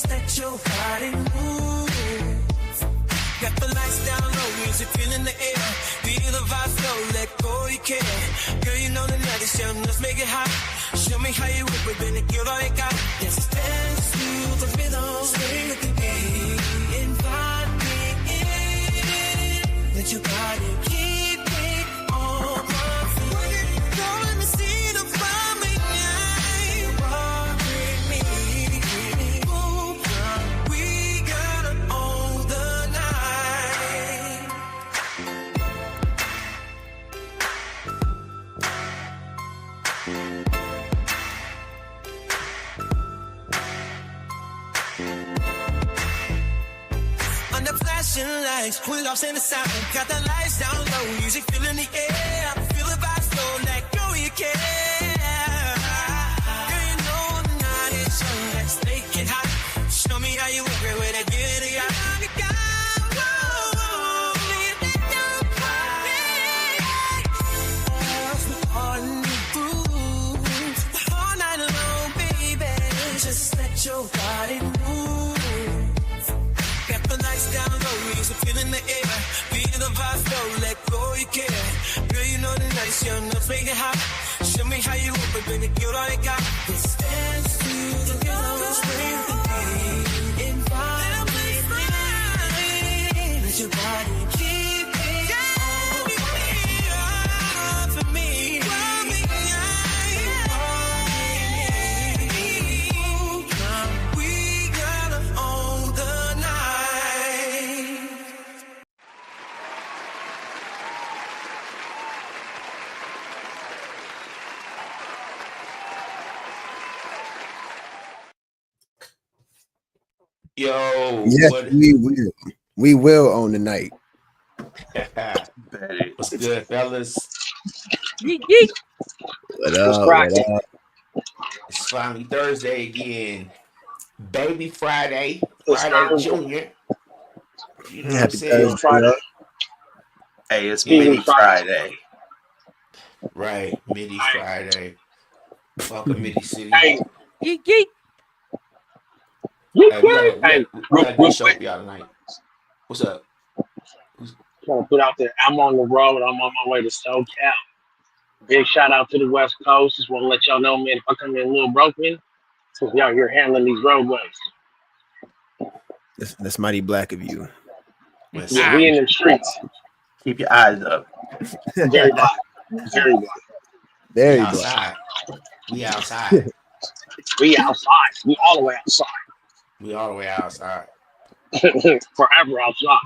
Just let your body move. Got the lights down low, music feeling the air. Feel the vibe flow, let go, you care. Girl, you know the night is young, let's make it hot. Show me how you whip it, baby, give all you got. Let's dance to the rhythm, swing with the beat. Invite me in, let your body keep me on my feet. Don't let me see the fire ignite. Walk with me, move on. We gotta own the night. Under flashing lights, pull off in the sound. Got the lights down low, music filling the air. Feel the vibe slow, let go, you care. Girl, you know the night is young, let's make it hot. Show me how you work it with a giddy eye. Just let your body move. Got the lights down low, music feeling the air. Feel the vibe flow, let go, you care. Girl, you know the night's young, let's make it hot. Show me how you work, baby, give all you got. Let's dance to the rhythm, swing the beat. Invite me, let your body keep me on for me. We gotta own the night. Yo, Yes, what? we will. We will own the night. What's good, fellas? Yeet, yeet. What up? What up? It's finally Thursday again. Baby Friday, Friday Junior. You know what I'm Happy saying? Thursday. Hey, it's Yeah. Midi Friday. Right, Midi Friday. Welcome, Midi City. Hey, Yeet, yeet. We got a real good show quick, for y'all tonight. What's up? trying to put out there. I'm on the road. I'm on my way to SoCal. Big shout out to the West Coast. Just want to let y'all know, man, if I come in a little broken, since y'all here handling these roadways. That's mighty black of you. Yeah, we in them streets. Keep your eyes up. Very black. Very black. Very We black. outside. We outside. We outside. We all the way outside. We all the way outside. Forever outside.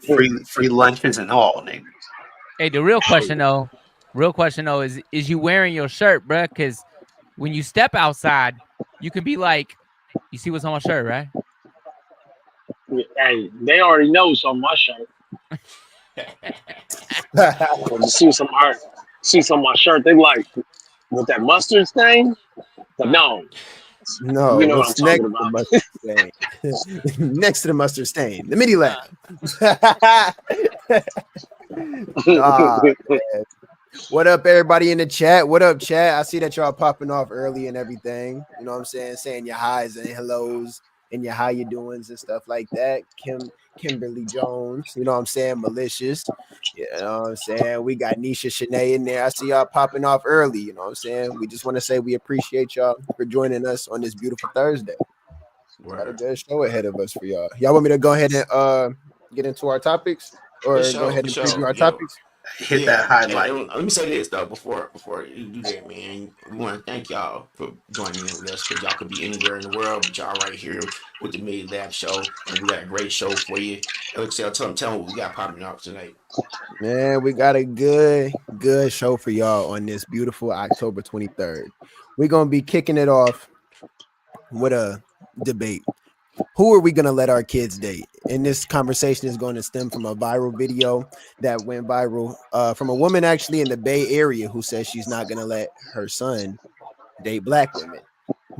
Free lunches and all, nigga. Hey, the real question though is you wearing your shirt, bruh? Because when you step outside, you can be like, you see what's on my shirt, right? Hey, they already know what's on my shirt. When you see some art, see some on my shirt, they like with that mustard stain. But no, No, you know what what's I'm next talking to the about. mustard stain? Next to the mustard stain, the Midi lab. Man. What up, everybody in the chat? What up, chat? I see that y'all popping off early and everything. You know what I'm saying? Saying your highs and hellos and your how you doings and stuff like that. Kimberly Jones, you know what I'm saying? Malicious. You know what I'm saying? We got Nisha Shanae in there. I see y'all popping off early. You know what I'm saying? We just want to say we appreciate y'all for joining us on this beautiful Thursday. Got a good show ahead of us for y'all. Y'all want me to go ahead and get into our topics, or go ahead and preview our topics? Hit that highlight. And let me say this though before you do that, man. We want to thank y'all for joining in with us because y'all could be anywhere in the world, but y'all right here with the Midi Lab show, and we got a great show for you. Alex, tell them what we got popping up tonight. Man, we got a good show for y'all on this beautiful October 23rd. We're gonna be kicking it off with a debate. Who are we going to let our kids date? And this conversation is going to stem from a viral video that went viral from a woman actually in the Bay Area who says she's not going to let her son date black women.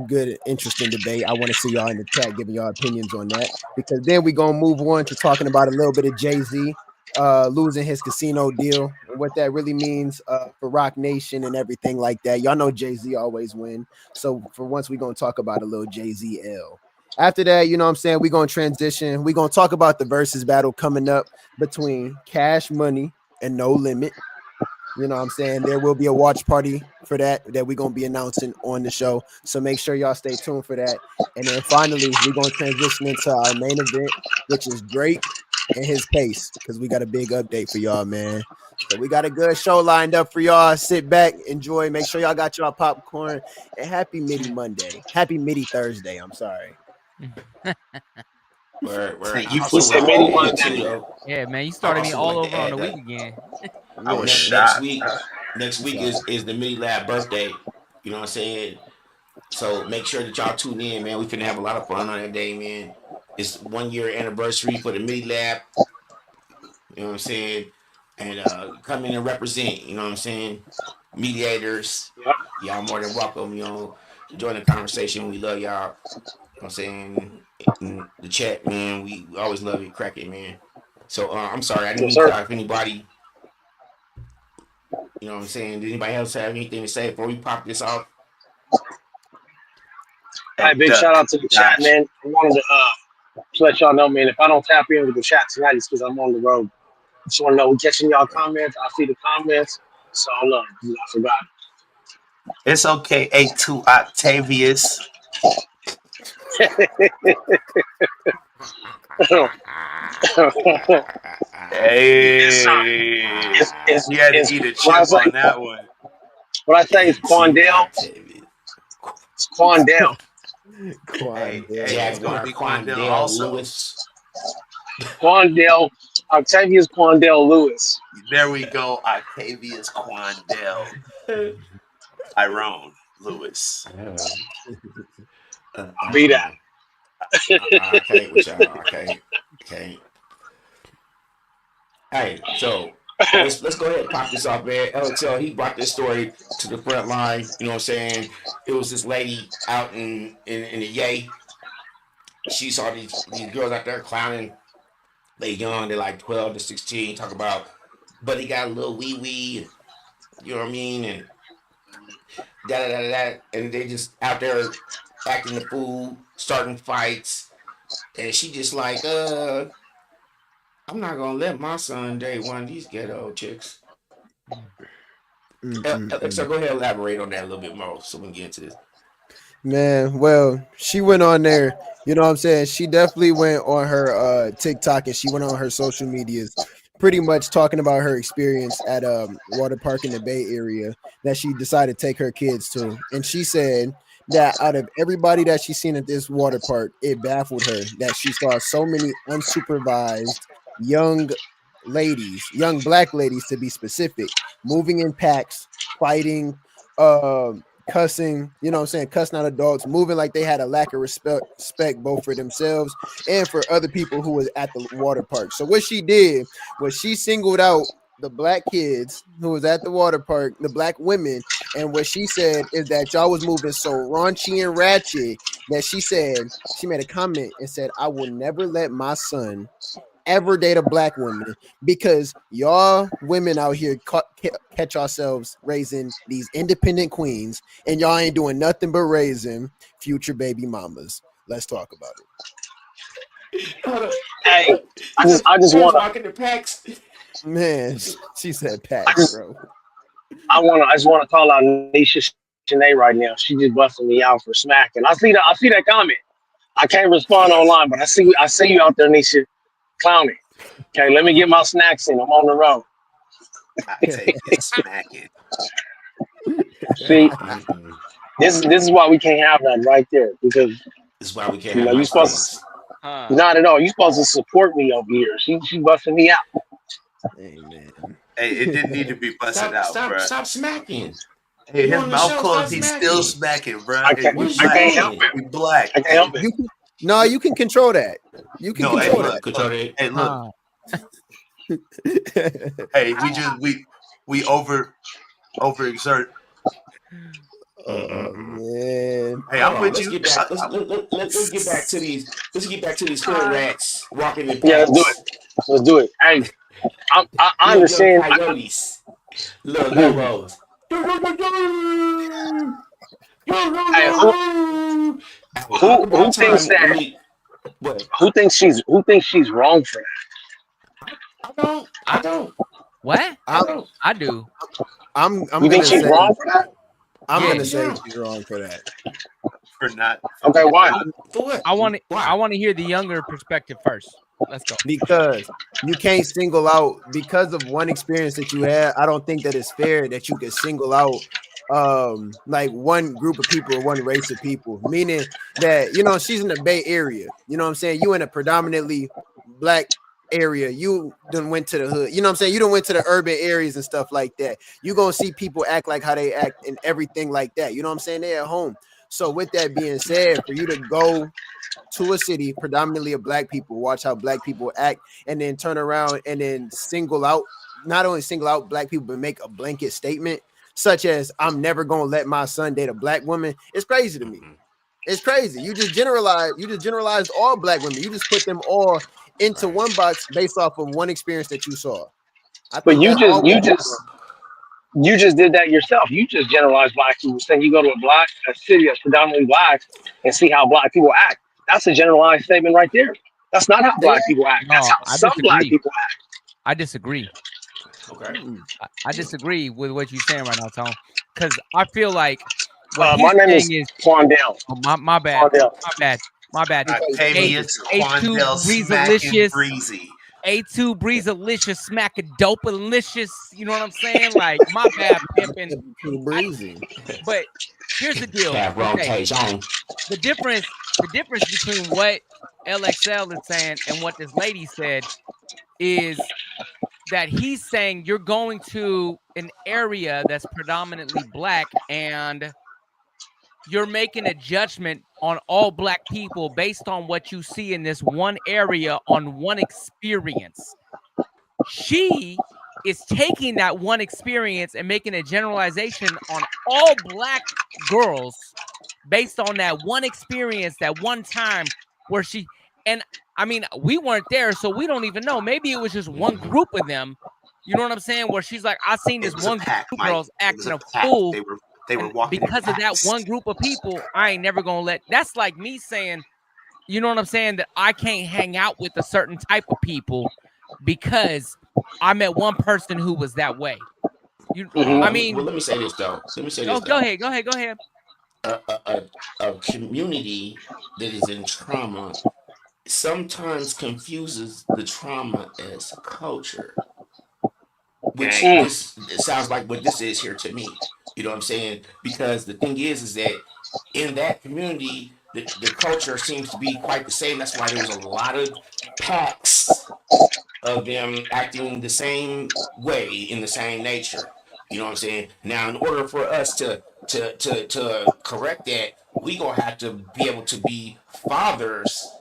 Good, interesting debate. I want to see y'all in the chat giving y'all opinions on that, because then we're going to move on to talking about a little bit of Jay-Z losing his casino deal and what that really means for Rock Nation and everything like that. Y'all know Jay-Z always win. So for once, we're going to talk about a little Jay-Z L. After that, you know what I'm saying, we're going to transition. We're going to talk about the versus battle coming up between Cash Money and No Limit. You know what I'm saying? There will be a watch party for that we're going to be announcing on the show. So make sure y'all stay tuned for that. And then finally, we're going to transition into our main event, which is Drake and his pace, because we got a big update for y'all, man. So we got a good show lined up for y'all. Sit back, enjoy. Make sure y'all got y'all popcorn. And happy Midi Monday. Happy Midi Thursday. I'm sorry. You We said Midi Monday. Too, Yeah, man, you started me all like over on the that. week again. I was Next shocked. week is the Midi Lab birthday. You know what I'm saying? So make sure that y'all tune in, man. We finna have a lot of fun on that day, man. It's 1 year anniversary for the Midi Lab. You know what I'm saying? And come in and represent. You know what I'm saying? Mediators, Yep. y'all more than welcome. You know, to join the conversation. We love y'all. You know what I'm saying? In the chat, man. We always love it, crack it, man. So I'm sorry, I didn't Yes, mean to sir. cut off anybody. You know what I'm saying? Did anybody else have anything to say before we pop this off? All right, big shout out to the chat, man. I wanted to let y'all know, man, if I don't tap in with the chat tonight, it's because I'm on the road. Just want to know, we're catching y'all comments. I see the comments. So look, I forgot. It's okay, A2 Octavius. Hey, you had to eat a chip on that one. What I say is Quandale. It's Quandale. Hey, it's gonna Jaguar be Quandale Quandale also. Lewis. Quandale, Octavius Quandale Lewis. There we go, Octavius Quandale. Tyrone Lewis. I'll be that. I can't with y'all. I can't. Hey, so let's go ahead and pop this off, man. LTL, he brought this story to the front line. You know what I'm saying? It was this lady out in the Yay. She saw these girls out there clowning. They young, they're like 12 to 16. Talk about, but he got a little wee wee. You know what I mean? And da. And they just out there acting the fool, starting fights. And she just like, I'm not gonna let my son date one of these ghetto chicks. Alexa, go ahead and elaborate on that a little bit more so we can get into this. Man, well, she went on there, you know what I'm saying? She definitely went on her TikTok and she went on her social medias pretty much talking about her experience at water park in the Bay Area that she decided to take her kids to. And she said that out of everybody that she's seen at this water park, it baffled her that she saw so many unsupervised young ladies, young black ladies to be specific, moving in packs, fighting, cussing, you know what I'm saying, cussing out adults, moving like they had a lack of respect both for themselves and for other people who was at the water park. So what she did was she singled out the black kids who was at the water park, the black women, and what she said is that y'all was moving so raunchy and ratchet that she said, she made a comment and said, I will never let my son ever date a black woman because y'all women out here catch yourselves raising these independent queens and y'all ain't doing nothing but raising future baby mamas. Let's talk about it. Hey, I just want to walking the packs. Man, she said packs, bro. I just want to call out Nisha Shanae right now. She just busting me out for smacking. I see that comment. I can't respond online, but I see you out there, Nisha, clowning. Okay, let me get my snacks in. I'm on the road. I take it smacking. See, this is why we can't have that right there because this is why we can't have you supposed to, not at all. You supposed to support me over here. She busting me out. Amen. Hey, it didn't need to be busted out, bro. Stop smacking. Hey, his mouth closed. He's still smacking, bro. I can't help it. We black. I can't help it. You can control that. You can control that. Control that. Hey, look. Hey, we overexert. Man. Hey, I'm with let's you. Get back. Let's get back to these. Let's get back to these hood rats walking in packs. Yeah, let's do it. Hey, I Little young understand. coyotes, little lobos. Hey, Hey, who about thinks time. I that? mean, what? Who thinks she's wrong for that? I don't. I don't. What? I I'm don't. I do. I'm You think gonna she's say wrong for that? I'm Yeah. gonna say Yeah. she's wrong for that. for not for Okay, what? why? For what? I want to. I Why? want to hear the younger perspective first. Let's go. Because you can't single out because of one experience that you had. I don't think that it's fair that you could single out like one group of people or one race of people, meaning that she's in the Bay Area, you know what I'm saying, you in a predominantly black area, you done went to the hood, you know what I'm saying, you done went to the urban areas and stuff like that. You gonna see people act like how they act and everything like that, you know what I'm saying, they're at home. So with that being said, for you to go to a city predominantly of black people, watch how black people act, and then turn around and then not only single out black people, but make a blanket statement such as I'm never gonna let my son date a black woman. It's crazy to me. Mm-hmm. It's crazy. You just generalized all black women. You just put them all into Right. one box based off of one experience that you saw. I But think that's always you just did that yourself. You just generalized black people, saying you go to a city that's predominantly black and see how black people act. That's a generalized statement right there. That's not how they black people act. That's No, how I some black disagree. people act. I disagree. Okay. I disagree with what you're saying right now, Tone. Because I feel like what My he's name is saying is, Quandale. oh, my bad, Quandale. my bad, my bad. A Octavius A2 Quandale smacking Breezalicious, breezy. A2 Breezalicious, smack a dopalicious. You know what I'm saying? Like my bad, pimping. too breezy. But here's the deal. Have wrong Okay, taste on. the difference between what LXL is saying and what this lady said is that he's saying you're going to an area that's predominantly black and you're making a judgment on all black people based on what you see in this one area on one experience. She is taking that one experience and making a generalization on all black girls based on that one experience, that one time where she, and I mean, we weren't there, so we don't even know. Maybe it was just one Mm-hmm. group of them. You know what I'm saying? Where she's like, I seen It this was a one pack, group of Mike. girls It was acting a a pack. fool, They were and walking in because of that packs. one group of people, I ain't never gonna let. That's like me saying, you know what I'm saying, that I can't hang out with a certain type of people because I met one person who was that way. You, Hmm. I Well, mean, let me say this though. Let me say oh, this go though. ahead, go ahead, go ahead. A community that is in trauma sometimes confuses the trauma as culture, which Gang. Mm. this it sounds like what this is here to me. You know what I'm saying? Because the thing is that in that community, the culture seems to be quite the same. That's why there was a lot of packs of them acting the same way in the same nature. You know what I'm saying? Now, in order for us to correct that, we gonna have to be able to be fathers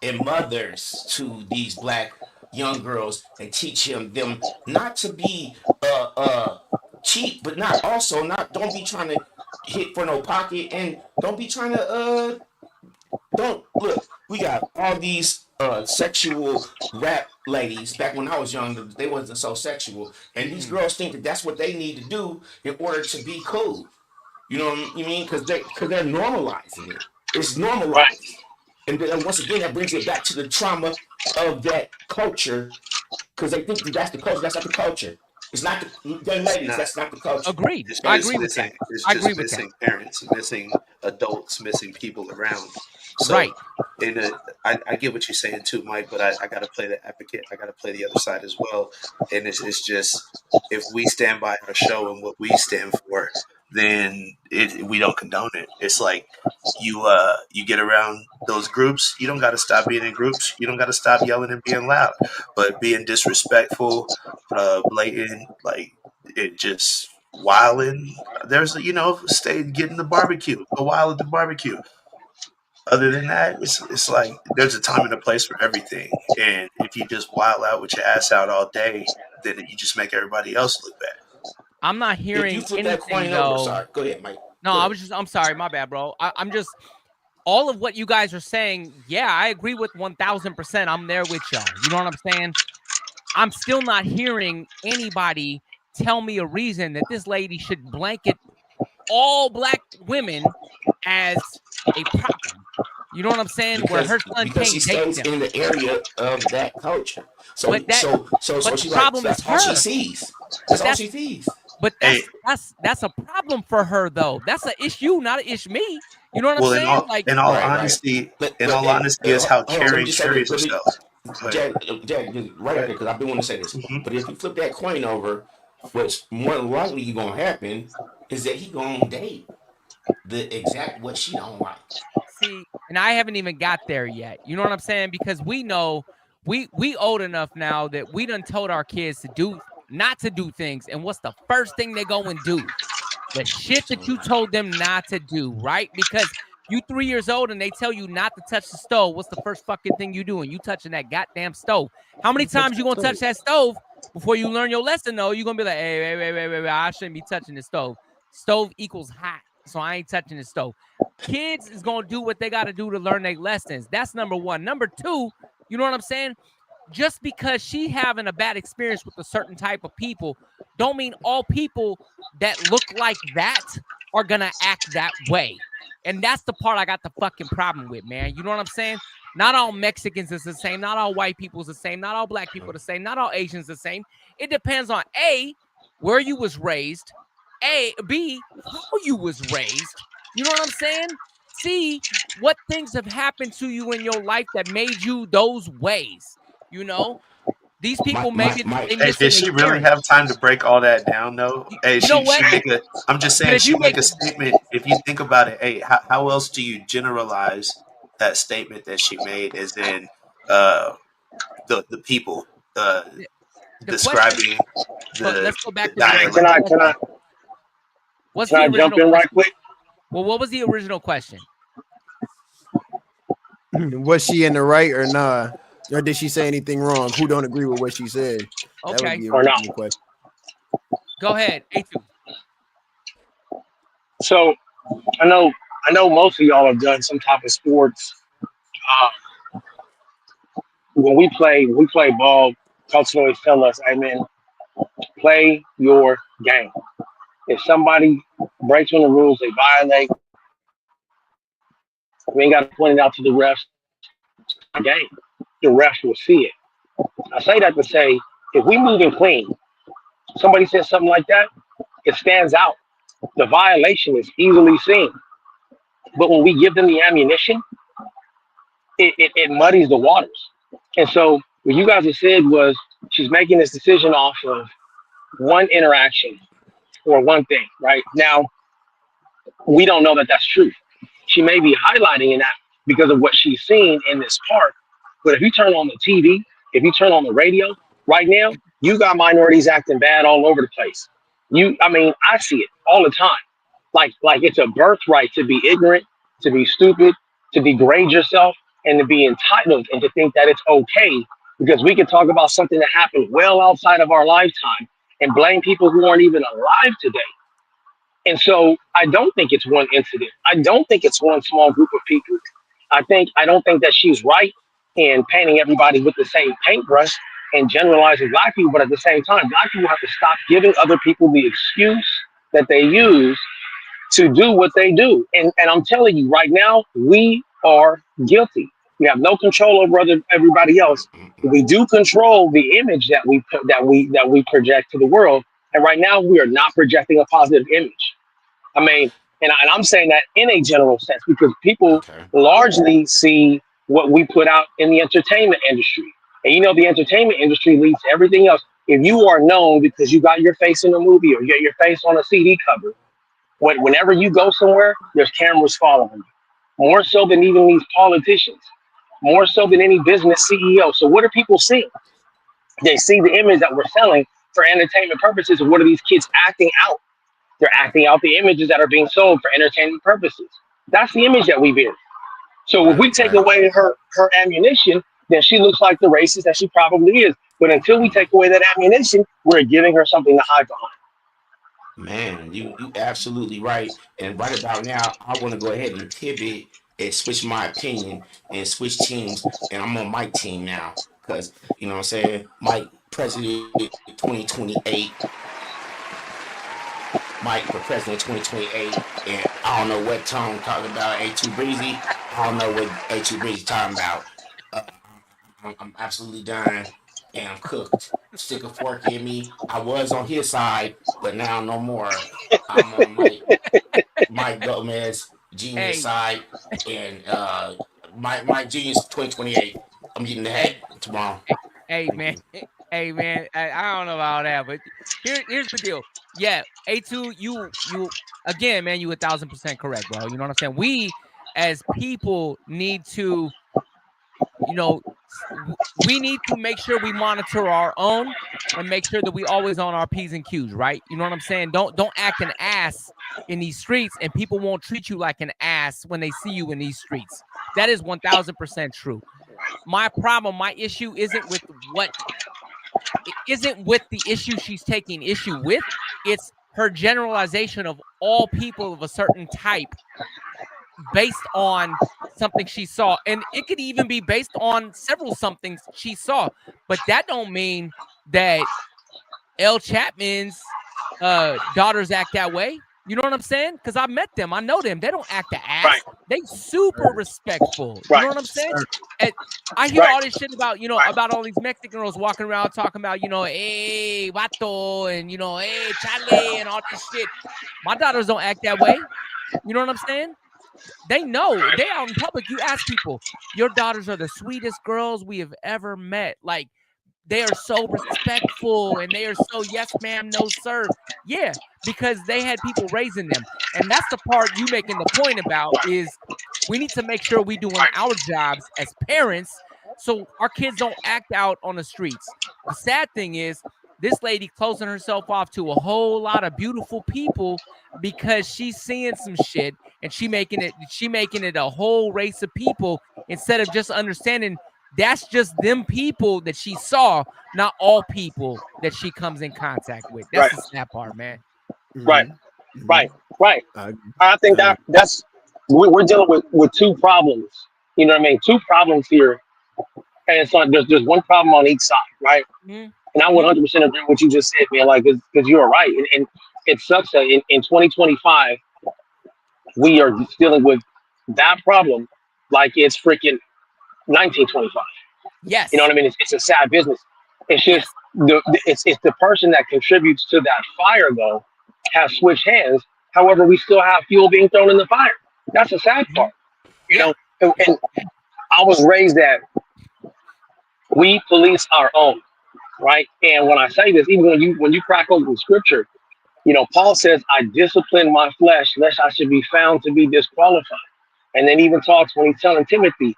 and mothers to these black young girls and teach them not to be cheap, but not also not don't be trying to hit for no pocket and don't be trying to don't look. We got all these sexual rap ladies. Back when I was young, they wasn't so sexual, and these girls think that that's what they need to do in order to be cool. You know what I mean? Because they're normalizing it. It's Right. normalized, and then once again that brings it back to the trauma of that culture because they think that that's the culture. That's not the culture. It's not the young It's ladies. not. That's not the culture. Agreed. It's I just agree with missing. that. It's I agree just with that. missing parents, missing adults, missing people around. So, Right. in a, I get what you're saying too, Mike. But I got to play the advocate. I got to play the other side as well. And it's just if we stand by our show and what we stand for, then we don't condone it. It's like you get around those groups. You don't got to stop being in groups. You don't got to stop yelling and being loud. But being disrespectful, blatant, like it just wilding. There's stay getting the barbecue, go wild at the barbecue. Other than that, it's like there's a time and a place for everything. And if you just wild out with your ass out all day, then you just make everybody else look bad. I'm not If you hearing flip that anything coin over, though. sorry, go ahead, Mike. No, Go I ahead. was just. I'm sorry, my bad, bro. I'm just. All of what you guys are saying, yeah, I agree with 1000%. I'm there with y'all. You know what I'm saying? I'm still not hearing anybody tell me a reason that this lady should blanket all black women as a problem. You know what I'm saying? Where her son Because she can't date stays them. in the area of that culture. But that but So the she's like, problem so is that's all she her. sees. But That's all she sees. Hey, that's a problem for her though. That's an issue, not an issue me. You know what I'm well, saying? Like Right. in all honesty, is how Hold on. Let me Cherry just say carries this. Let me, herself. Go ahead. Jack, right Go after, ahead. because I've been wanting to say this. Hmm. But if you flip that coin over, what's more than likely gonna happen is that he gonna date the exact what she don't like. see, and I haven't even got there yet. You know what I'm saying? Because we know we old enough now that we done told our kids to do not to do things. And what's the first thing they go and do? The shit that you told them not to do, right? Because you 3 years old and they tell you not to touch the stove. What's the first fucking thing you doing? You touching that goddamn stove. How many times you gonna touch that stove before you learn your lesson? Though you gonna be like, hey, wait, I shouldn't be touching the stove. Stove equals hot, so I ain't touching the stove. Kids is gonna do what they gotta do to learn their lessons. That's number one. Number two, you know what I'm saying? Just because she having a bad experience with a certain type of people don't mean all people that look like that are gonna act that way. And that's the part I got the fucking problem with, man. You know what I'm saying? Not all Mexicans is the same, not all white people is the same, not all black people are the same, not all Asians the same. It depends on A, where you was raised, B, how you was raised. You know what I'm saying? C, what things have happened to you in your life that made you those ways. You know, these people maybe they Hey, did missing their she really parents. have time to break all that down though? Hey, You know she what? make a. I'm just But saying if she you make make a statement. If you think about it, hey, how else do you generalize that statement that she made? As in, uh, the people the question, describing but the let's go back to the dialect. original question. What's can the I jump original in right question? quick? Well, what was the original question? Was she in the right or nah? Or did she say anything wrong? Who don't agree with what she said? That was Okay, the Or not? original question. go ahead. A2. So I know most of y'all have done some type of sports. When we play ball, coaches always tell us, "Hey man, play your game. If somebody breaks one of the rules, they violate. We ain't got to point it out to the refs. Game, the refs will see it." I say that to say, if we moving clean, somebody says something like that, it stands out. The violation is easily seen. But when we give them the ammunition, it muddies the waters. And so what you guys have said was she's making this decision off of one interaction or one thing, right? Now, we don't know that that's true. She may be highlighting in that because of what she's seen in this park. But if you turn on the TV, if you turn on the radio right now, you got minorities acting bad all over the place. I mean, I see it all the time. Like it's a birthright to be ignorant, to be stupid, to degrade yourself, and to be entitled and to think that it's okay because we can talk about something that happened well outside of our lifetime and blame people who aren't even alive today. And so I don't think it's one incident. I don't think it's one small group of people. I don't think that she's right in painting everybody with the same paintbrush and generalizing black people, but at the same time, black people have to stop giving other people the excuse that they use to do what they do. And I'm telling you right now, we are guilty. We have no control over everybody else. We do control the image that we project to the world. And right now, we are not projecting a positive image. I mean, and I'm saying that in a general sense because people Okay. largely see what we put out in the entertainment industry. And the entertainment industry leads to everything else. If you are known because you got your face in a movie or you get your face on a CD cover, whenever you go somewhere, there's cameras following you. More so than even these politicians, more so than any business CEO. So what are people seeing? They see the image that we're selling for entertainment purposes. And what are these kids acting out? They're acting out the images that are being sold for entertainment purposes. That's the image that we bear. So if we take Right. away her ammunition, then she looks like the racist that she probably is. But until we take away that ammunition, we're giving her something to hide behind. Man, you absolutely right. And right about now, I want to go ahead and pivot and switch my opinion and switch teams. And I'm on Mike team now because you know what I'm saying. Mike president 2028. Mike for president 2028. And I don't know what Tone talking about. A2 Breezy. I don't know what A2 Breezy talking about. Uh, I'm absolutely done and I'm cooked. Stick a fork in me. I was on his side, but now no more. I'm on Mike Gomez Genius Hey, side and Mike Genius 2028. I'm getting the hat hey, tomorrow. hey, Thank man. you. Hey, man. I don't know about that, but here's the deal. Yeah, A2, you again, man. You 1,000% correct, bro. You know what I'm saying? We as people need to, you know, we need to make sure we monitor our own and make sure that we always on our P's and Q's, right? You know what I'm saying? Don't act an ass in these streets, and people won't treat you like an ass when they see you in these streets. That is 1,000% true. My problem, my issue isn't with the issue she's taking issue with. It's her generalization of all people of a certain type based on something she saw, and it could even be based on several somethings she saw, but that don't mean that L.Chatman's daughters act that way. You know what I'm saying? Because I met them, I know them. They don't act the Right, ass. They super respectful. You right, know what I'm saying? And I hear right, all this shit about, right, about all these Mexican girls walking around talking about, hey, vato, and hey, chale, and all this shit. My daughters don't act that way. You know what I'm saying? They know. They out in public. You ask people, your daughters are the sweetest girls we have ever met. Like, they are so respectful and they are so yes ma'am, no sir. Yeah, because they had people raising them. And that's the part you making the point about is we need to make sure we doing right, our jobs as parents so our kids don't act out on the streets. The sad thing is this lady closing herself off to a whole lot of beautiful people because she's seeing some shit and she making it a whole race of people instead of just understanding that's just them people that she saw, not all people that she comes in contact with. That's right, the sad part, man. right, Mm-hmm. Mm-hmm. right, right. I agree. I think I that's we're dealing with two problems. You know what I mean? Two problems here, and it's like there's one problem on each side, right? And I Mm-hmm. 100% agree with what you just said, man. Like, because you're right, and it sucks that in 2025 we are dealing with that problem like it's freaking 1925. You know what Yes. I mean? It's a sad business. It's just Yes. it's the person that contributes to that fire though has switched hands. However, we still have fuel being thrown in the fire. That's the sad Mhm. part, you Yeah. know. And I was raised that we police our own, right? And when I say this, even when you crack open scripture, Paul says, "I discipline my flesh, lest I should be found to be disqualified." And then even talks when he's telling Timothy,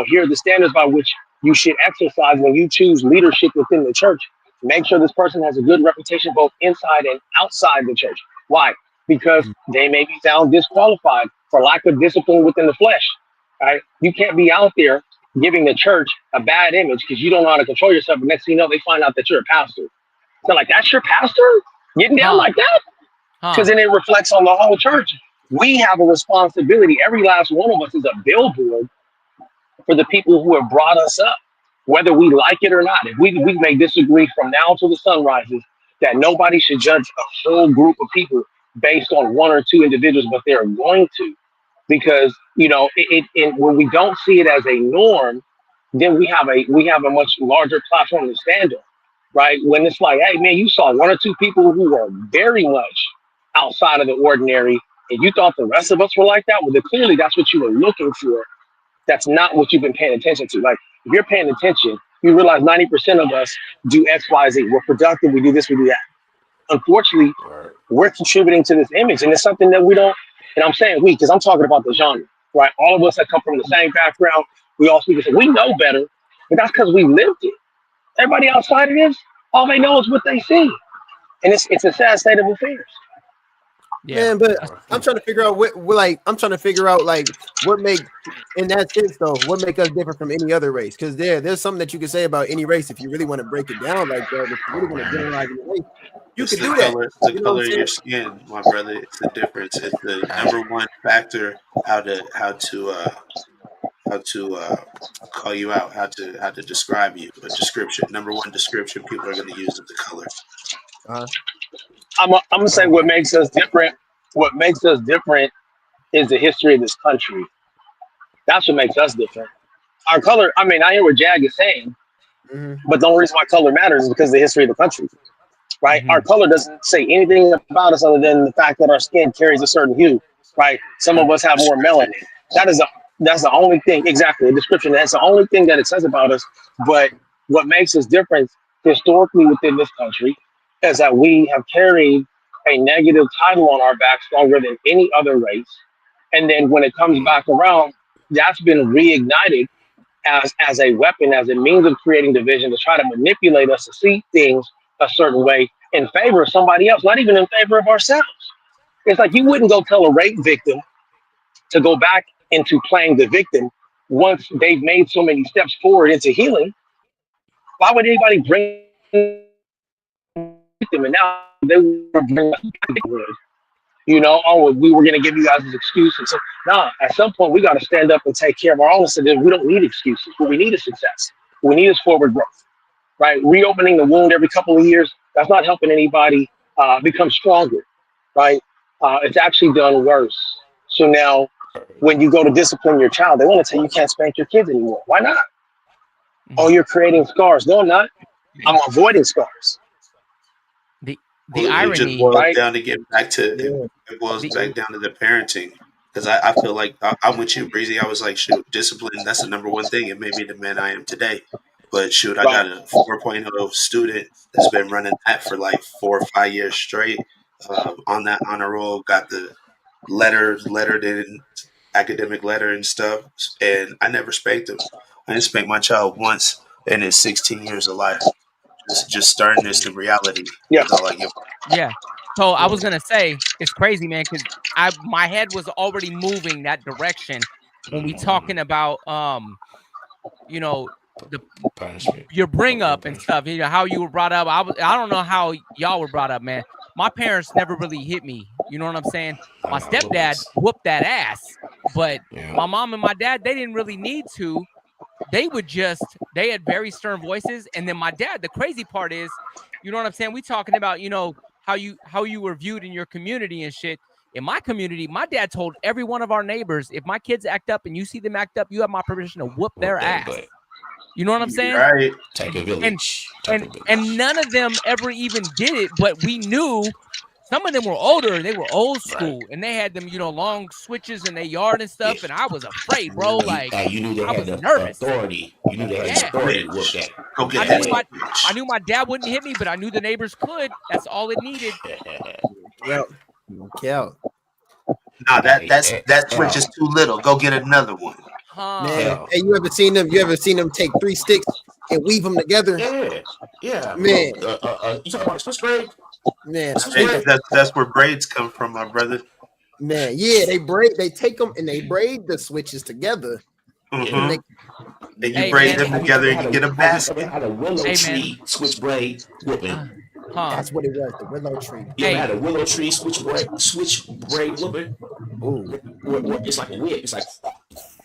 here are the standards by which you should exercise when you choose leadership within the church. Make sure this person has a good reputation both inside and outside the church. Why? Because agree. they may be found disqualified for lack of discipline within the flesh. Right? You can't be out there giving the church a bad image because you don't know how to control yourself. And next thing you know, they find out that you're a pastor. So like, that's your pastor getting down Huh. like that? Because Huh. then it reflects on the whole church. We have a responsibility. Every last one of us is a billboard for the people who have brought us up, whether we like it or not. If we may disagree from now till the sun rises, that nobody should judge a whole group of people based on one or two individuals, but they're going to, because when we don't see it as a norm, then we have a much larger platform to stand on, right? When it's like, hey man, you saw one or two people who are very much outside of the ordinary, and you thought the rest of us were like that. Well, then clearly that's what you were looking for. That's not what you've been paying attention to. Like, if you're paying attention, you realize 90% of us do X, Y, Z. We're productive. We do this. We do that. Unfortunately, Or we're contributing to this image, and it's something that we don't. And I'm saying we because I'm talking about the genre, right? All of us that come from the same background, we all speak. We know better, but that's because we lived it. Everybody outside of this, all they know is what they see, and it's a sad state of affairs. Yeah. Man, but That's or the I'm truth. trying to figure out I'm trying to figure out like what make in that sense though, what make us different from any other race? Because there's something that you can say about any race if you really want to break it down like that. If you really want to generalize any race, you It's could do that. the You know what I'm color of saying? your skin, my brother. It's the difference. It's the number one factor how to call you out, how to describe you. A description. Number one description people are going to use is the color. I'm gonna say what makes us different. What makes us different is the history of this country. That's what makes us different. Our color. I mean, I hear what Jag is saying, but the only reason why color matters is because of the history of the country. Right? Our color doesn't say anything about us other than the fact that our skin carries a certain hue. Right? Some of us have more melanin. That's the only thing. Exactly, a description. That's the only thing that it says about us. But what makes us different historically within this country is that we have carried a negative title on our backs longer than any other race. And then when it comes back around, that's been reignited as a weapon, as a means of creating division to try to manipulate us to see things a certain way in favor of somebody else, not even in favor of ourselves. It's like you wouldn't go tell a rape victim to go back into playing the victim once they've made so many steps forward into healing. Why would anybody bring them and now they were bring oh, we were going to give you guys this excuse. And so, at some point, we got to stand up and take care of our own. So we don't need excuses. What we need is success. What we need is forward growth, right? Reopening the wound every couple of years, that's not helping anybody become stronger, right? It's actually done worse. So now, when you go to discipline your child, they want to tell you can't spank your kids anymore. Why not? Oh, you're creating scars. No, I'm not. I'm avoiding scars. The irony, it just boils down to get back to it boils back down to the parenting, because I feel like I'm with you, Breezy. I was like, shoot, discipline, that's the number one thing. It made me the man I am today. But shoot, I got a 4.0 student that's been running that for like 4 or 5 years straight. On that honor roll, got the lettered in academic letter and stuff, and I never spanked him. I didn't spank my child once in his 16 years of life. Just starting this to reality. Yeah. That's all I give. Yeah. So I was gonna say it's crazy, man, because my head was already moving that direction when we talking about the punishment, your bring up and stuff. How you were brought up. I don't know how y'all were brought up, man. My parents never really hit me. You know what I'm saying? My stepdad whooped that ass, but my mom and my dad, they didn't really need to. They had very stern voices. And then my dad, the crazy part is, you know what I'm saying? We talking about, how you were viewed in your community and shit. In my community, my dad told every one of our neighbors, if my kids act up and you see them act up, you have my permission to whoop their ass. Butt. You know what I'm saying? Right. Take a village. And none of them ever even did it, but we knew some of them were older. They were old school, and they had them, long switches in their yard and stuff. And I was afraid, bro. Like you knew they I had was the nervous. authority. You knew they had the authority to whoop that. I knew my dad wouldn't hit me, but I knew the neighbors could. That's all it needed. Yeah. No, that switch is too little. Go get another one. Man, hey, you ever seen them take 3 sticks and weave them together? Yeah. Man. You talking about Swiss braid? Man, that's where braids come from, my brother. Man, yeah, they take them and they braid the switches together. Mm-hmm. And you braid them together and you get a basket. Had a willow tree switch braid whooping. That's what it was, the willow tree. You ever had a willow tree switch braid whooping? Ooh. It's like a whip. It's like,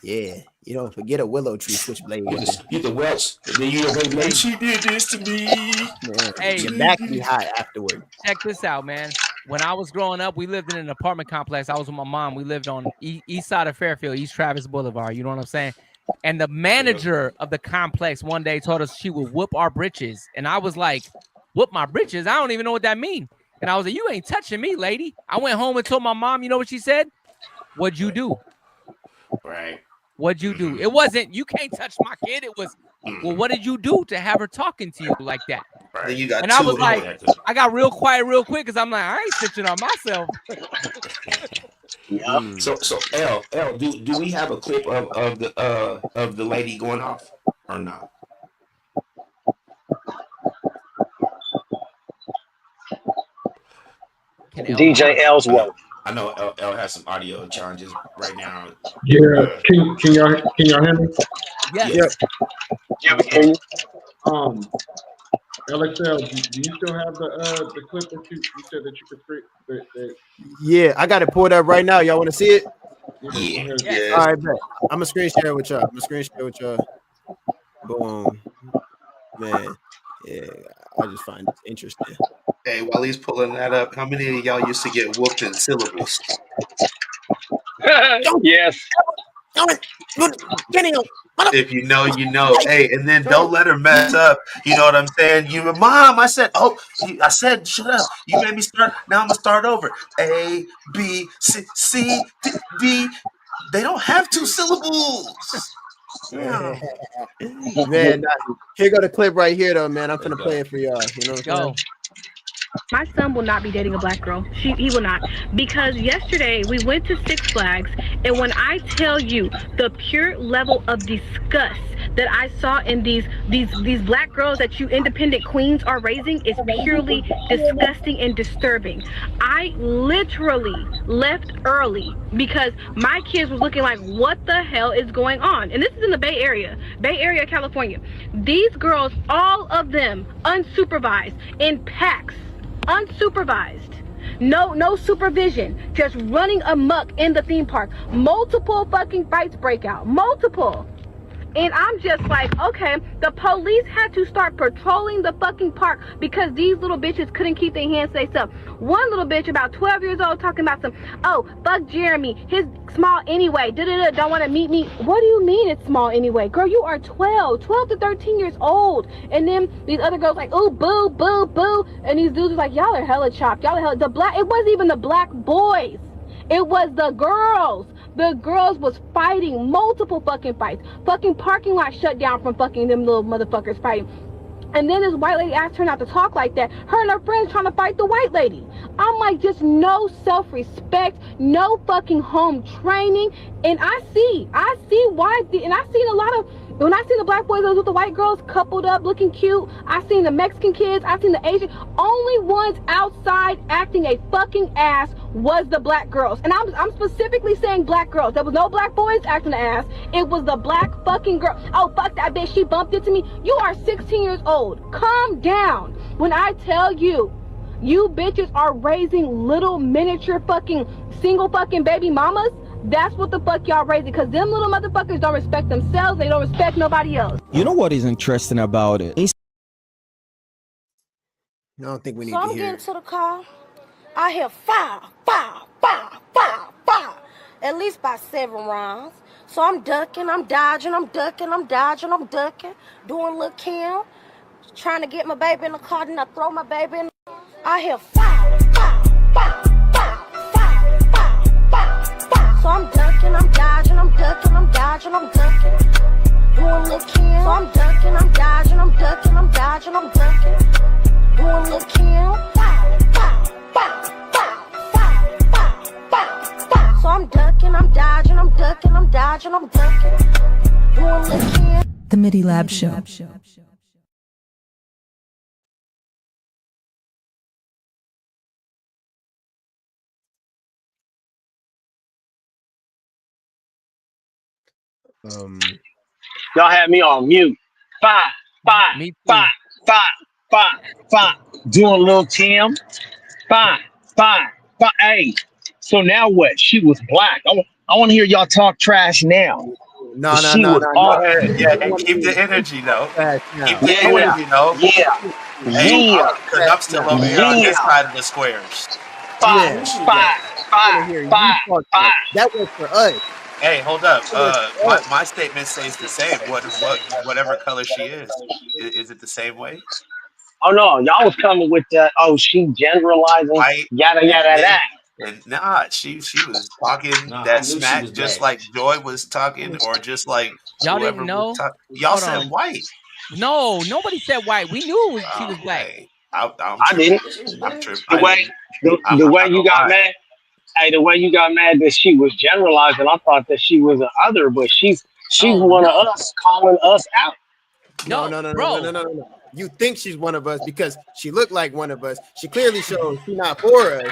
yeah, you don't forget a willow tree switchblade. You the Welch, and then you like, she did this to me. Man, hey, your back be high afterward. Check this out, man. When I was growing up, we lived in an apartment complex. I was with my mom. We lived on east side of Fairfield, East Travis Boulevard. You know what I'm saying? And the manager of the complex one day told us she would whoop our britches. And I was like, whoop my britches? I don't even know what that means. And I was like, you ain't touching me, lady. I went home and told my mom, you know what she said? What'd you do? Right. What'd you do? It wasn't, you can't touch my kid. It was, well, what did you do to have her talking to you like that? Right. You got and I was like, I got real quiet real quick because I'm like, I ain't stitching on myself. Yeah. So L, do we have a clip of the lady going off or not? DJ Ellsworth. I know L has some audio challenges right now. Yeah, can y'all hear me? Yes. Yeah, we can hear you. LXL, do you still have the clip that you said that you could create? Yeah, I got it pulled up right now. Y'all want to see it? Yeah. All right, bet. I'm gonna screen share with y'all. Boom. Man. Yeah, I just find this interesting. Hey, while he's pulling that up, how many of y'all used to get whooped in syllables? Yes. If you know, you know. Hey, and then don't let her mess up. You know what I'm saying? You, mom. I said, I said, shut up. You made me start. Now I'm gonna start over. A B C D. They don't have 2 syllables. Yeah. Man, here go the clip right here though, man. I'm Let's finna go. play it for y'all. You know what I'm saying? My son will not be dating a black girl. He will not. Because yesterday we went to Six Flags, and when I tell you the pure level of disgust that I saw in these black girls that you independent queens are raising is purely disgusting and disturbing. I literally left early because my kids was looking like, what the hell is going on? And this is in the Bay Area, California. These girls, all of them unsupervised, in packs, unsupervised, no supervision, just running amok in the theme park. Multiple fucking fights break out, multiple. And I'm just like, okay, the police had to start patrolling the fucking park because these little bitches couldn't keep their hands to themselves. One little bitch about 12 years old talking about fuck Jeremy, his small anyway, don't want to meet me. What do you mean it's small anyway? Girl, you are 12 to 13 years old. And then these other girls like, oh, boo, boo, boo. And these dudes are like, y'all are hella chopped. It wasn't even the black boys. It was the girls. The girls was fighting, multiple fucking fights. Fucking parking lot shut down from fucking them little motherfuckers fighting. And then this white lady asked her not to talk like that. Her and her friends trying to fight the white lady. I'm like, just no self-respect, no fucking home training. And I see why. And I seen a lot of, when I seen the black boys with the white girls coupled up looking cute, I seen the Mexican kids, I seen the Asian. Only ones outside acting a fucking ass was the black girls. And I'm specifically saying black girls. There was no black boys acting an ass. It was the black fucking girl. Oh, fuck that bitch, she bumped into me. You are 16 years old. Calm down. When I tell you, you bitches are raising little miniature fucking single fucking baby mamas, that's what the fuck y'all raising, because them little motherfuckers don't respect themselves, they don't respect nobody else. You know what is interesting about it? I don't think we need to hear. So I'm getting to the car. I hear fire, fire, fire, fire, fire. At least by 7 rounds. So I'm ducking, I'm dodging, I'm ducking, I'm dodging, I'm ducking. Doing little Kim. Trying to get my baby in the car, then I throw my baby in the car. I hear fire, fire, fire, fire, fire, fire, fire, fire. So I'm ducking, I'm dodging, I'm ducking, I'm dodging, I'm ducking. Doing little Kim. So I'm ducking, I'm dodging, I'm ducking, I'm dodging, I'm ducking. Doing little Kim. Fire, fire, fire, fire, fire, fire, fire, fire. So I'm ducking, I'm dodging, I'm ducking, I'm dodging, I'm ducking. Doing little Kim. The Midi Lab Show. Y'all had me on mute. Fire, fire, Me too. fire, fire, fire, fire. Doing little Tim. Fire, fire, fire. Hey, so now what? She was black. I want to hear y'all talk trash now. No. Go ahead. Yeah, and keep the energy though. Keep the energy though. Hey, because I'm still over here on this side of the squares. Fire, fire, fire, fire, fire. That was for us. Hey, hold up. My statement stays the same. Whatever color she is it the same way? Oh no, y'all was coming with that. Oh, she generalizing. White, Yada yada yada. And nah, she was talking Nah, I that knew she smack was just black. like Joy was talking, or just like Y'all whoever didn't know? was talking. Y'all Hold said on. white. No, nobody said white. We knew she was black. Hey, I'm I tripping. didn't. I'm tripping. The way the way you got mad. Hey, the way you got mad that she was generalizing, I thought that she was an other, but she's one of us, calling us out. No. You think she's one of us because she looked like one of us. She clearly shows she's not for us.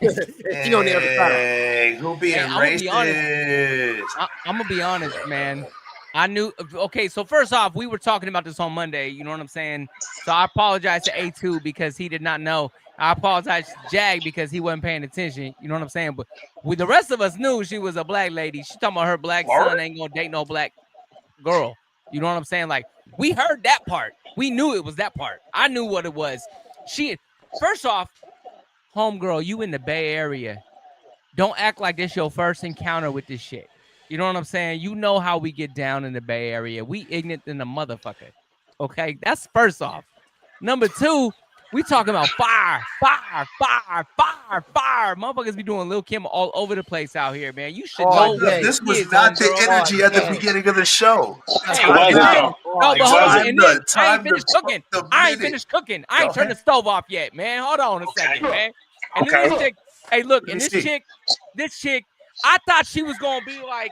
She on the other side. Hey, who being racist? I'm gonna be honest, man. I knew. Okay, so first off, we were talking about this on Monday. You know what I'm saying? So I apologize to A2 because he did not know. I apologize to Jag because he wasn't paying attention. You know what I'm saying? But the rest of us knew she was a black lady. She talking about her black son ain't gonna date no black girl. You know what I'm saying? Like, we heard that part. We knew it was that part. I knew what it was. First off, homegirl, you in the Bay Area. Don't act like this your first encounter with this shit. You know what I'm saying? You know how we get down in the Bay Area. We ignorant than a motherfucker. Okay? That's first off. Number two, we talking about fire. Motherfuckers be doing Lil' Kim all over the place out here, man. You should know what day. This it was is, not the homegirl. energy at the day. beginning of the show. Hey, It wasn't and then, though. no, but It hold on. wasn't. And then I ain't Time finished to cooking. the I ain't minute. finished cooking. I ain't Go turned the ahead. stove off yet, man. Hold on a second, man. And then Okay. this chick, hey, look, Let and me see. this chick, I thought she was gonna be like,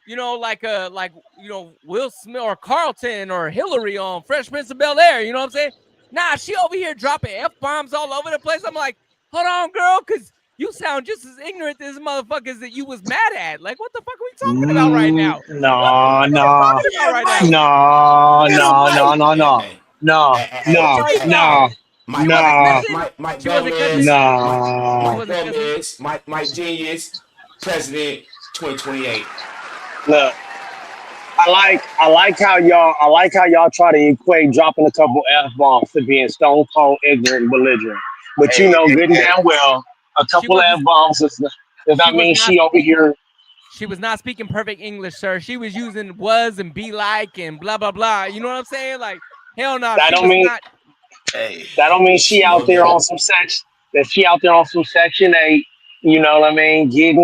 Will Smith or Carlton or Hillary on Fresh Prince of Bel-Air. You know what I'm saying? Nah, she over here dropping F-bombs all over the place. I'm like, hold on, girl, because you sound just as ignorant as motherfuckers that you was mad at. Like, what the fuck are we talking about right now? What No, are we no, talking about right now? Mike. no, Get him, no, no, Mike. no, Hey, no, hey, no, hey, hey, What hey, you no, mean, hey, no? no, hey. She Mike, wasn't no, cussing. Mike She wasn't cussing. Gomez, She no. Mike wasn't cussing. Gomez, Mike Genius, President 2028. Look, I like how y'all try to equate dropping a couple F bombs to being stone cold ignorant and belligerent. But you Hey, know hey, good and hey. damn well a She couple wasn't. F bombs does She not was mean not she over speaking. here. She was not speaking perfect English, sir. She was using was and be like and blah blah blah. You know what I'm saying? Like, hell no, That she don't was mean not. Hey, that don't mean she She out know there that. on some sex that she out there on some section 8. You know what I mean? Getting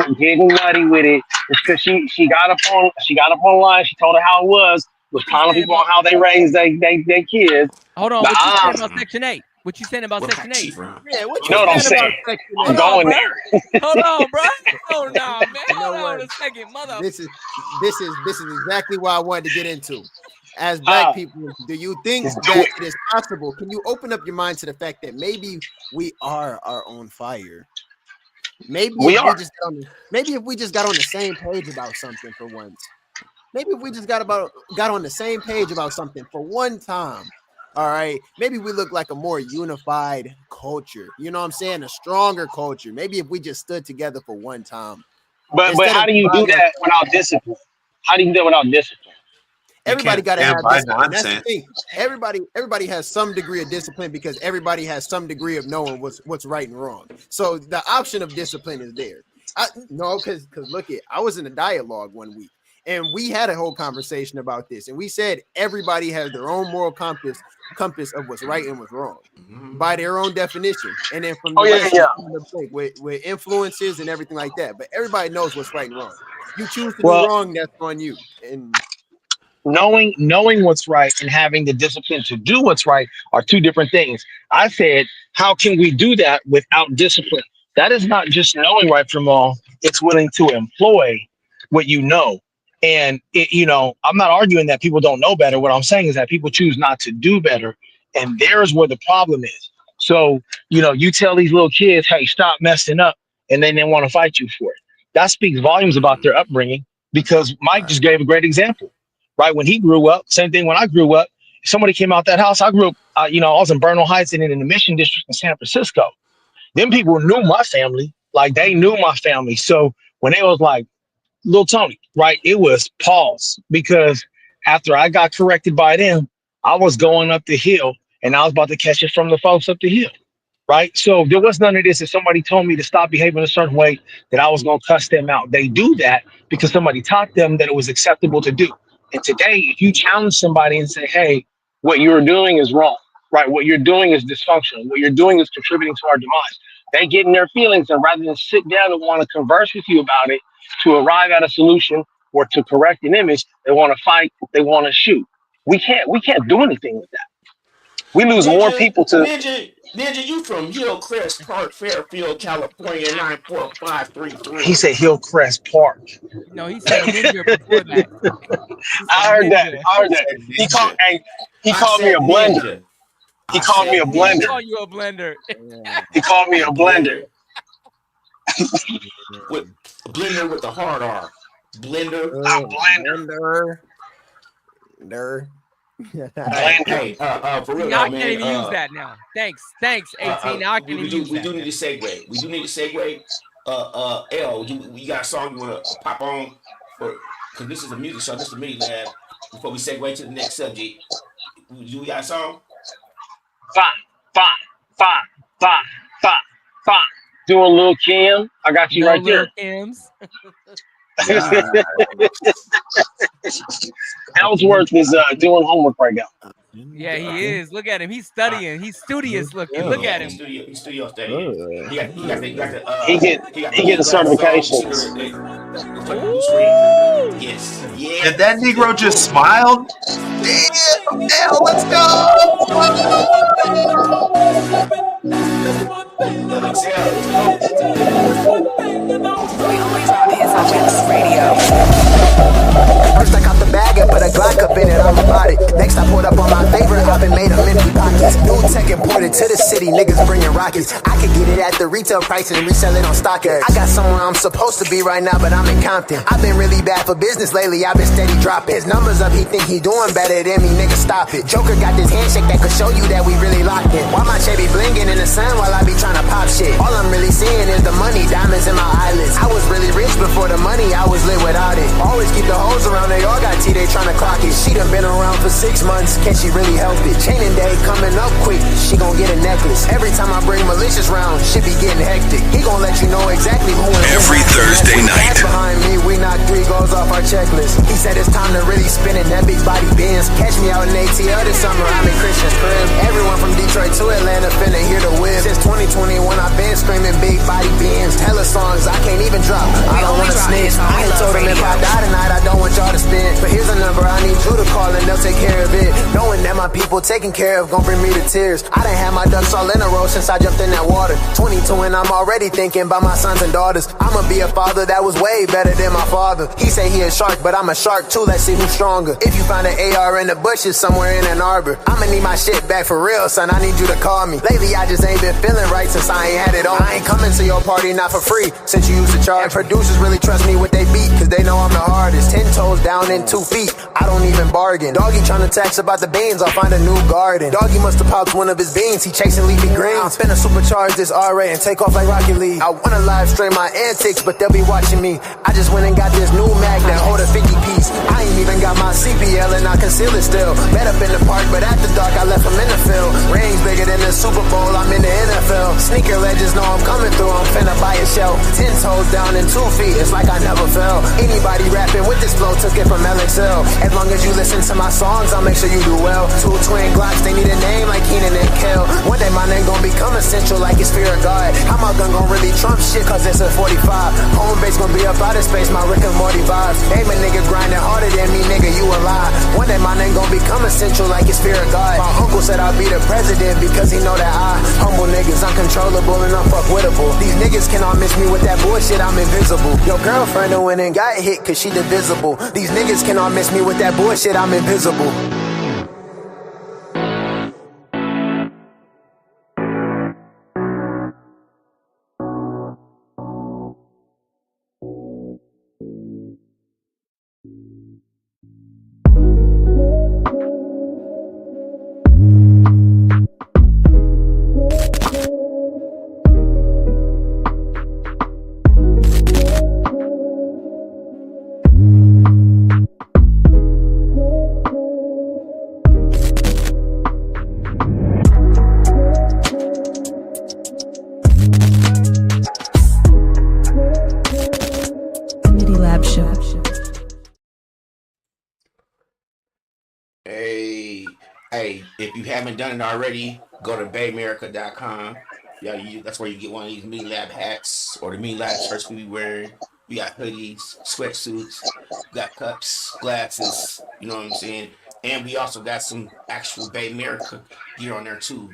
nutty with it. It's because she got up on line. She told her how it was What you calling saying people about? on how they raise they kids. Hold on. But What you saying about Section 8? What you saying about What Section country she 8? from? Yeah, what you you know what I'm saying about saying? Section I'm Hold 8? on, going bro. there. Hold on, bro. Oh no, man. You know Hold what? on a second, mother. This is exactly what I wanted to get into. As black Huh? people, do you think Just do that it. it is possible? Can you open up your mind to the fact that maybe we are our own fire? Maybe We if we are. just got on the same page about something for once. Maybe if we just got on the same page about something for one time. All right. Maybe we look like a more unified culture. You know what I'm saying? A stronger culture. Maybe if we just stood together for one time But instead how of do you do dividing that ourselves. without discipline? How do you do that without discipline? you Everybody can't got to stand have by discipline. That's the nonsense. thing. Everybody has some degree of discipline because everybody has some degree of knowing what's right and wrong. So the option of discipline is there. No, because look it, I was in a dialogue one week and we had a whole conversation about this, and we said everybody has their own moral compass of what's right and what's wrong by Mhm. their own definition, and then from Oh the yeah, yeah, rest yeah. just fill in the blank with influences and everything like that. But everybody knows what's right and wrong. You choose to do Well, wrong, that's on you. And knowing what's right and having the discipline to do what's right are two different things. I said, how can we do that without discipline? That is not just knowing right from wrong, it's willing to employ what you know. And I'm not arguing that people don't know better. What I'm saying is that people choose not to do better, and there's where the problem is. So, you tell these little kids, hey, stop messing up, and then they want to fight you for it. That speaks volumes about their upbringing, because Mike Right. just gave a great example. Right when he grew up, same thing when I grew up. If somebody came out that house, I grew up, I was in Bernal Heights and in the Mission District in San Francisco. Them people knew my family, like they knew my family. So when they was like, Little Tony, right, it was pause, because after I got corrected by them, I was going up the hill and I was about to catch it from the folks up the hill. Right. So there was none of this. If somebody told me to stop behaving a certain way, that I was going to cuss them out. They do that because somebody taught them that it was acceptable to do. And today, if you challenge somebody and say, hey, what you're doing is wrong, right? What you're doing is dysfunctional. What you're doing is contributing to our demise. They get in their feelings, and rather than sit down and want to converse with you about it to arrive at a solution or to correct an image, they want to fight. They want to shoot. We can't do anything with that. We lose more Ninja, people to. Ninja, you from Hillcrest Park, Fairfield, California, 94533. He said Hillcrest Park. No, he said ninja before that. He said I heard that. ninja. I He heard that. said He called. ninja. Hey, he I called me a said blender. ninja. He I called me a said He did blender. ninja. call you a blender. yeah, He called me A a blender. blender with a blender with the hard R. Blender. A blender. Blender. Der. Hey, Blender. hey, for real See, I though, can't man. even use that now. Thanks, 18. Now I can't even use We that, do need man. to segue. We do need to segue. L, you got a song you want to pop on for? Because this is a music show. This is a Midi Lab. before we segue to the next subject, do we got a song? Fine, fine, fine, fine, fine, fine. Doing Lil Kim. I got you No right Lil there. Kim's. Yeah. Ellsworth is doing homework right now. Yeah, he is. Look at him. He's studying. He's studious looking. Look Yeah, at him. he's studio studying. He get He got the he pink getting glasses on. You see certifications. the fucking blue screen? Ooh. Yes, And that yes. Negro just smiled. Damn, L, let's go. LXL, let's go. We only drop hits on Jackson Radio. First I caught the bag and put a Glock up in it, I'm about it. Next I pulled up on my favorite, I've been made of empty pockets. New tech imported to the city, niggas bringing rockets. I could get it at the retail price and resell it on StockX. I got somewhere I'm supposed to be right now, but I'm in Compton. I've been really bad for business lately, I've been steady dropping. His numbers up, he think he doing better than me, nigga stop it. Joker got this handshake that could show you that we really locked in. Why my shit be blinging in the sun while I be trying to pop shit? All I'm really seeing is the money, diamonds in my eyelids. I was really rich before the money, I was lit without it. Always keep the hoes around, they all got T, they tryna clock it. She done been around for 6 months, can she really help it? Chaining day coming up quick, she gon' get a necklace. Every time I bring malicious round, shit be getting hectic. He gon' let you know exactly who and who. Every Thursday night. Behind me, we knock 3 goals off our checklist. He said it's time to really spin it, that big body Benz. Catch me out in ATL this summer, I'm in Christian's crib. Everyone from Detroit to Atlanta finna hear the whip. Since 2021, I've been screaming big body Benz. Hella songs I can't even drop, I don't wanna snitch. I ain't told him if I die tonight, I don't want y'all to spend. But here's a number I need you to call and they'll take care of it. Knowing that my people taking care of gon' bring me to tears. I done had my ducks all in a row since I jumped in that water. 22 and I'm already thinking about my sons and daughters. I'ma be a father that was way better than my father. He say he a shark, but I'm a shark too, let's see who's stronger. If you find an AR in the bushes somewhere in Ann Arbor, I'ma need my shit back for real, son, I need you to call me. Lately I just ain't been feeling right since I ain't had it on. I ain't coming to your party not for free, since you used to charge. And producers really trust me with they beat, cause they know I'm the hardest. 10 toes down and 2 feet, I don't even bargain. Doggy tryna tax about the beans, I'll find a new garden. Doggy must have popped one of his beans, he chasing leafy greens. I'm finna supercharge this R-Ray and take off like Rocket League. I wanna live stream my antics, but they'll be watching me. I just went and got this new Mac that hold a 50 piece. I ain't even got my CPL and I conceal it still. Met up in the park, but after dark I left him in the field. Rings bigger than the Super Bowl, I'm in the NFL. Sneaker legends know I'm coming through, I'm finna buy a shell. 10 toes down and 2 feet, it's like I never fell. Anybody rapping with this flow took it from LXL. As long as you listen to my songs, I'll make sure you do well. 2 twin Glocks, they need a name like Keenan and Kel. One day my name gon' become essential like it's fear of God. How my gun gon' really trump shit cause it's a 45. Home base gon' be up out of space, my Rick and Morty vibes. Aim a nigga grinding harder than me, nigga, you a lie. One day my name gon' become essential like it's fear of God. My uncle said I'll be the president because he know that I humble niggas, uncontrollable and unfuckwittable. These niggas cannot miss me with that bullshit, I'm invisible. Your girlfriend who went and got hit cause she divisible. These niggas cannot miss me with that bullshit, I'm invisible. Midi Lab Show. Hey, if you haven't done it already, go to baymerica.com. Yeah, that's where you get one of these Midi Lab hats or the Midi Lab shirts we be wearing. We got hoodies, sweatsuits, we got cups, glasses, you know what I'm saying? And we also got some actual Bay America gear on there too.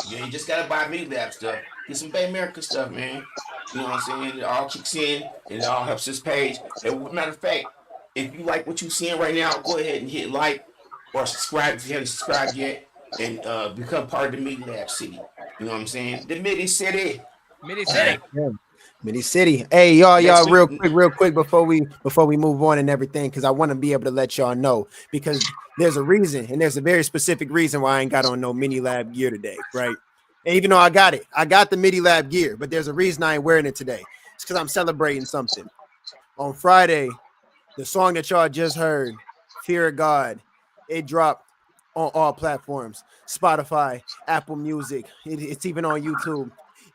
You ain't just gotta buy Midi Lab stuff. Get some Bay America stuff, man. You know what I'm saying? It all kicks in and it all helps this page. And matter of fact, if you like what you're seeing right now, go ahead and hit like or subscribe if you haven't subscribed yet and become part of the Midi Lab City. You know what I'm saying? The Midi City. Midi City. Midi City. Hey, y'all, Next real week- quick before we move on and everything, because I want to be able to let y'all know, because there's a reason, and there's a very specific reason why I ain't got on no Midi Lab gear today, right? And even though I got the Midi Lab gear, but there's a reason I ain't wearing it today. It's because I'm celebrating something. On Friday, the song that y'all just heard Fear of God. It dropped on all platforms. Spotify, Apple Music. It's even on YouTube.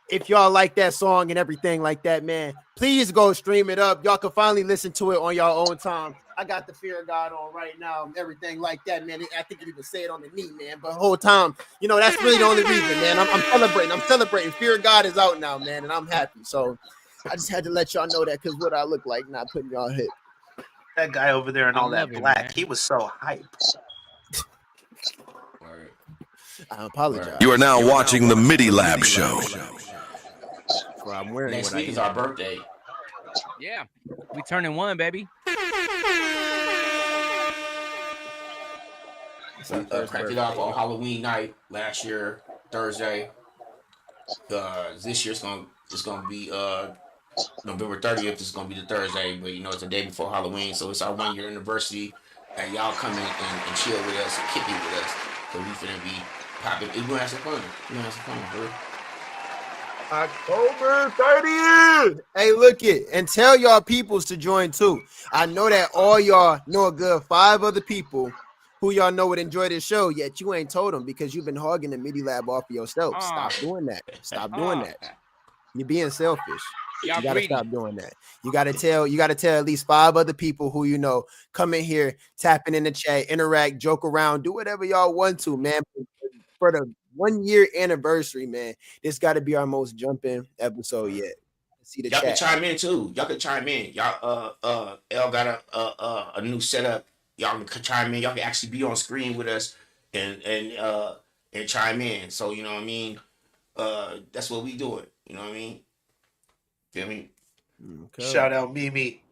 If y'all like that song and everything like that, man, please go stream it up. Y'all can finally listen to it on your own time. I got the Fear of God on right now and everything like that, man. I think you even say it on the knee, man. But the whole time, you know, that's really the only reason, man. I'm celebrating. I'm celebrating. Fear of God is out now, man, and I'm happy. So I just had to let y'all know that because what I look like not putting y'all hit. That guy over there in all that love it, black, man. he was so hype. I apologize. You are now watching the Midi Lab Show. For I'm wearing Next what week I is am. our birthday. Yeah, we turning 1, baby. It's our We first cracked it birthday. off on Halloween night last year, Thursday. This year it's gonna be November 30th. It's gonna be the Thursday, but you know it's the day before Halloween, so it's our 1 year anniversary. And y'all come in and chill with us and kick it with us. So we finna be popping. We're gonna have some fun. We're gonna have some fun, bro. October 30th. Hey, look it and tell y'all peoples to join too. I know that all y'all know a good 5 other people who y'all know would enjoy this show, yet you ain't told them because you've been hogging the Midi Lab off of yourself. Stop doing that. Stop doing that. You're being selfish. Y'all You gotta greedy. stop doing that. You gotta tell at least 5 other people who you know come in here, tapping in the chat, interact, joke around, do whatever y'all want to, man. For the 1 year anniversary, man, this got to be our most jumping episode yet. See the Y'all can chat. chime in too. Y'all can chime in. Y'all L got a new setup. Y'all can chime in. Y'all can actually be on screen with us and chime in. So you know what I mean? That's what we doing. You know what I mean? Feel me? Okay. Shout out Mimi.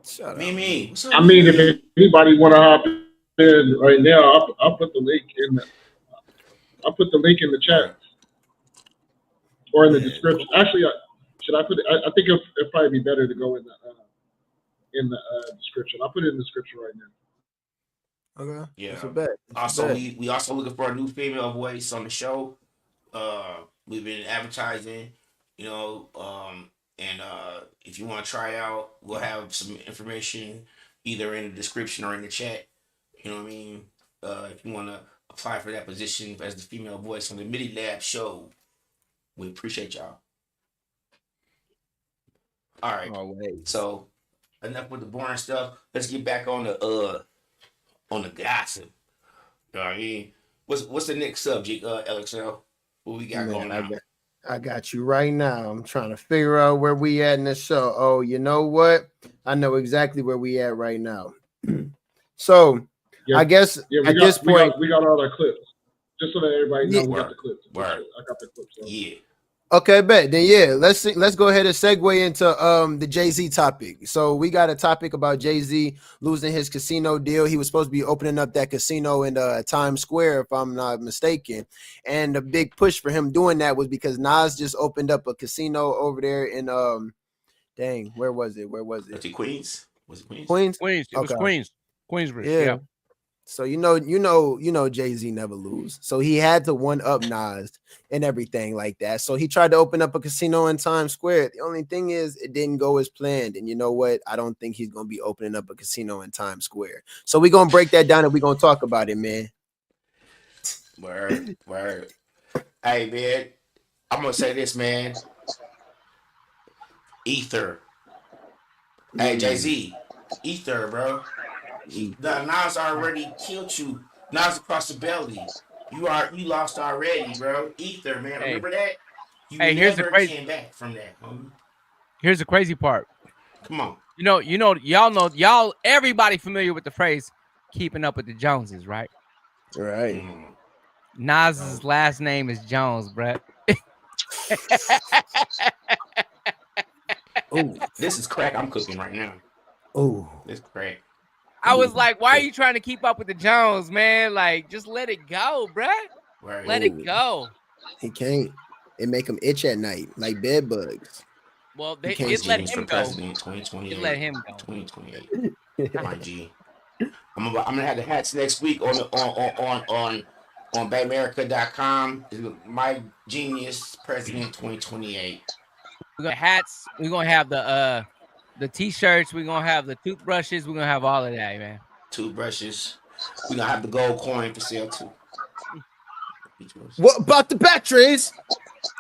Shout out Mimi. What's up, I mean, if Mimi? anybody want to hop in right now, I'll put the link in the chat Right. or in the Man, description. cool. Actually, should I put it? I think it'll probably be better to go in the description. I'll put it in the description right now. Okay. Yeah. That's a bet. Also, we also looking for a new female voice on the show. We've been advertising, you know, and if you want to try out, we'll have some information either in the description or in the chat. You know what I mean? If you want to apply for that position as the female voice on the Midi Lab show, we appreciate y'all. All right. Always. So enough with the boring stuff. Let's get back on the gossip. You know what I mean? What's the next subject, LXL? What we got going on? I got you right now. I'm trying to figure out where we at in the show. Oh, you know what? I know exactly where we at right now. So I guess at this point we got all our clips. Just so that everybody knows we got the clips. Word. I got the clips. So. Yeah. Okay, bet. Then yeah, let's go ahead and segue into the Jay-Z topic. So we got a topic about Jay-Z losing his casino deal. He was supposed to be opening up that casino in Times Square, if I'm not mistaken. And the big push for him doing that was because Nas just opened up a casino over there in where was it? Was it Queens? Was it Queens? Queens. It was Queens. Queensbridge. Yeah. So you know Jay-Z never lose. So he had to one up Nas and everything like that. So he tried to open up a casino in Times Square. The only thing is it didn't go as planned. And you know what? I don't think he's gonna be opening up a casino in Times Square. So we're gonna break that down and we're gonna talk about it, man. Word. Hey man, I'm gonna say this, man. Ether. Hey Jay-Z. Ether, bro. Nas already killed you. Nas across the belly. You lost already, bro. Ether, man. Remember that? You never came back from that, homie. Here's the crazy part. Come on. Y'all, everybody familiar with the phrase keeping up with the Joneses, right? Right. Nas's last name is Jones, bro. Oh, this is crack I'm cooking right now. Oh, this crack. I was like, why are you trying to keep up with the Jones, man? Like, just let it go, bruh. Right. Let it go. He can't. It make him itch at night like bed bugs. Well, they let him go. 2028. Let him go. 2028. My G. I'm gonna have the hats next week on BayAmerica.com. My Genius President 2028. We got hats. We're gonna have the t-shirts. We're gonna have the toothbrushes. We're gonna have all of that, man. toothbrushes. We gonna have the gold coin for sale too. What about the batteries?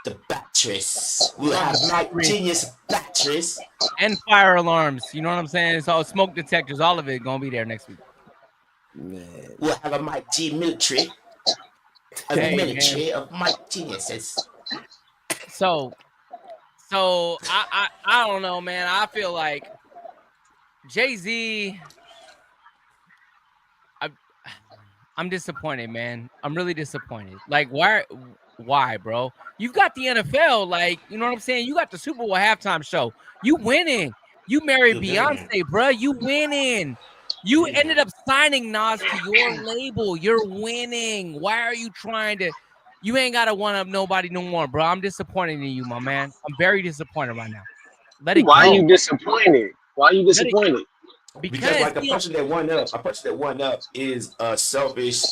The batteries. We'll have Mike Genius batteries. And fire alarms. You know what I'm saying? So smoke detectors, all of it gonna be there next week. Man. We'll have a Mike G military. A military of Mike Geniuses. So I don't know, man. I feel like Jay-Z. I'm disappointed, man. I'm really disappointed. Like, why, bro? You've got the NFL, like, you know what I'm saying? You got the Super Bowl halftime show. You winning. You married Beyonce, bro. You winning. You ended up signing Nas to your label. You're winning. Why are you trying to? You ain't got to one up nobody no more, bro. I'm disappointed in you, my man. I'm very disappointed right now. Let it go. Why are you disappointed? Why are you disappointed? Because like a person that won up is a selfish,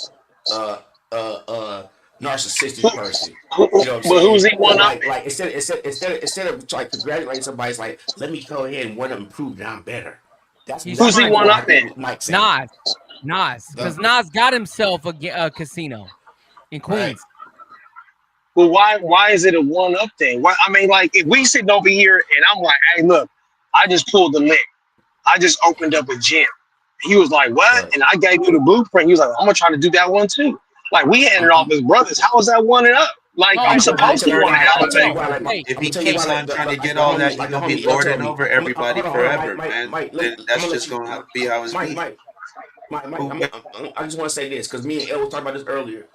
narcissistic person. You know what I'm saying? Who's he one up? Like instead of like congratulating somebody, it's like, let me go ahead and one up and prove that I'm better. Who's he one up in? Nas, because Nas got himself a casino in Queens. Well, why is it a one up thing? Why, I mean, like, if we sitting over here and I'm like, hey, look, I just pulled the lick. I just opened up a gym. He was like, what? Right. And I gave you the blueprint. He was like, I'm gonna try to do that one too. Like, we handed off as brothers. How is that one and up? Like, I'm supposed to want to have it. If he keeps on trying to get all that, he's gonna be lording over everybody forever, man. Then that's just gonna be how it's be. I just want to say this because me and El was talking about this earlier,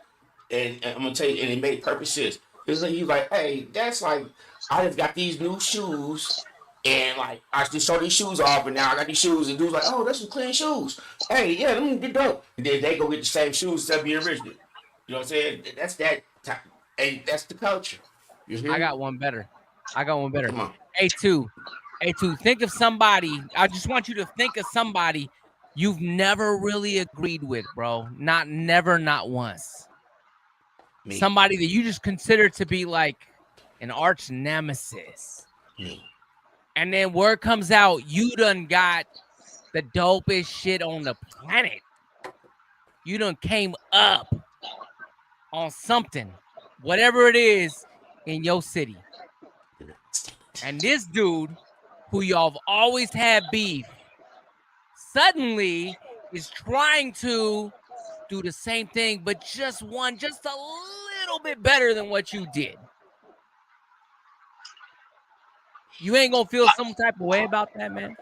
and I'm gonna tell you, and it made perfect sense. He's like, hey, that's like, I just got these new shoes. And like I just show these shoes off, and now I got these shoes, and dude's like, "Oh, that's some clean shoes. Hey, yeah, them get dope." And then they go get the same shoes instead of being original. You know what I'm saying? That's that. Hey, that's the culture. I got one better. Come on. A2. Think of somebody. I just want you to think of somebody you've never really agreed with, bro. Not once. Me. Somebody that you just consider to be like an arch nemesis. Me. And then word comes out, you done got the dopest shit on the planet. You done came up on something, whatever it is, in your city. And this dude, who y'all have always had beef, suddenly is trying to do the same thing, but just a little bit better than what you did. You ain't gonna feel some type of way about that, man?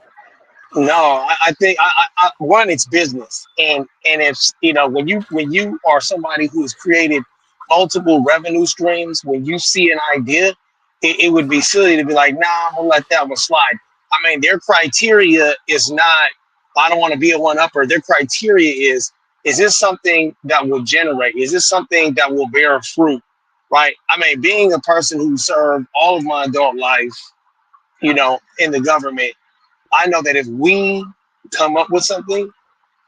No, I think I one, it's business, and if you know when you are somebody who has created multiple revenue streams, when you see an idea, it would be silly to be like, nah, I'm gonna let that one slide. I mean, their criteria is not, I don't want to be a one upper. Their criteria is this something that will generate? Is this something that will bear fruit? Right? I mean, being a person who served all of my adult life, you know, in the government, I know that if we come up with something,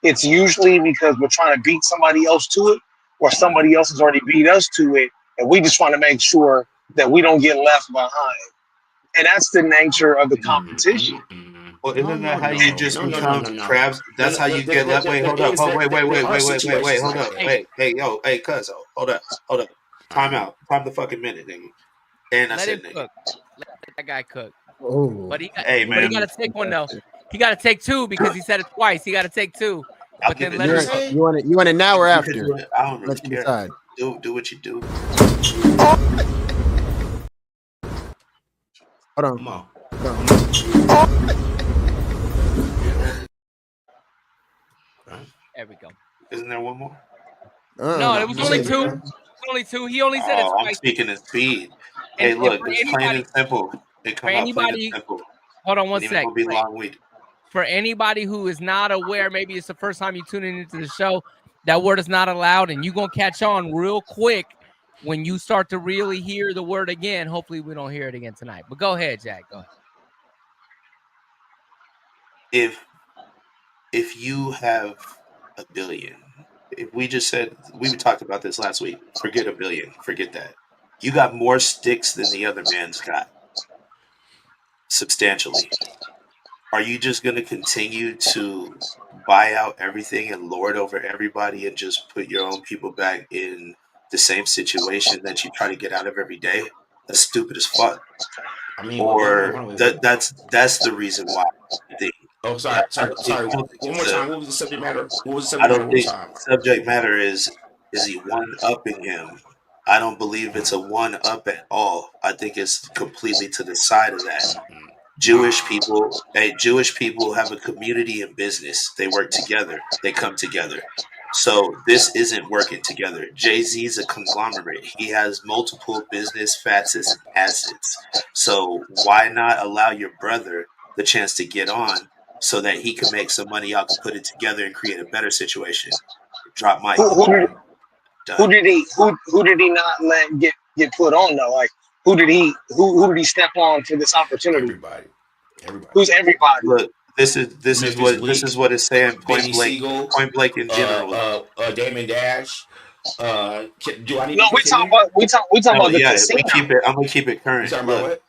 it's usually because we're trying to beat somebody else to it, or somebody else has already beat us to it, and we just want to make sure that we don't get left behind. And that's the nature of the competition. Well, isn't that how you just become crabs? That's how you get left. Wait, hold up. Wait, hold up. Wait, hey, yo, hey, cuz, hold up. Time out. Time the fucking minute, nigga. And I said, nigga. Let that guy cook. Oh, but he got to take one though. He got to take two because he said it twice. He got to take two. But then you want it now or after? I don't really care. Decide. Do what you do. Hold on. Come on. There we go. Isn't there one more? No, it was only two. He only said it twice. I'm speaking in speed. Hey, look, it's plain and simple. It come out plain and simple. Hold on one sec. Be long-winded. For anybody who is not aware, maybe it's the first time you tuning into the show, that word is not allowed, and you're going to catch on real quick when you start to really hear the word again. Hopefully we don't hear it again tonight. But go ahead, Jack. Go ahead. If you have $1 billion, if we just said, we talked about this last week, forget $1 billion, forget that. You got more sticks than the other man's got. Substantially. are you just going to continue to buy out everything and lord over everybody and just put your own people back in the same situation that you try to get out of every day? That's stupid as fuck. I mean, well, damn, Or hold on. that's the reason why I think. Oh, Yeah, sorry. I don't think One more it's time. What was the subject matter? What was the I subject matter don't one more think time? subject matter is he one upping him. I don't believe it's a one up at all. I think it's completely to the side of that. Nah. Jewish people have a community in business. They work together. They come together. So this isn't working together. Jay-Z is a conglomerate. He has multiple business facets and assets. So why not allow your brother the chance to get on so that he can make some money, y'all can put it together and create a better situation? Drop Mike. Who did Done. who did he not let get put on though? Like who did he step on for this opportunity? Everybody. Who's everybody? Look, this Memphis is Bleak, what it's saying Benny Siegel, point blank in general. Damon Dash. Do I need No, to continue? we talking No, about the yeah, casino. I'm gonna keep it You current. talking about Look, what?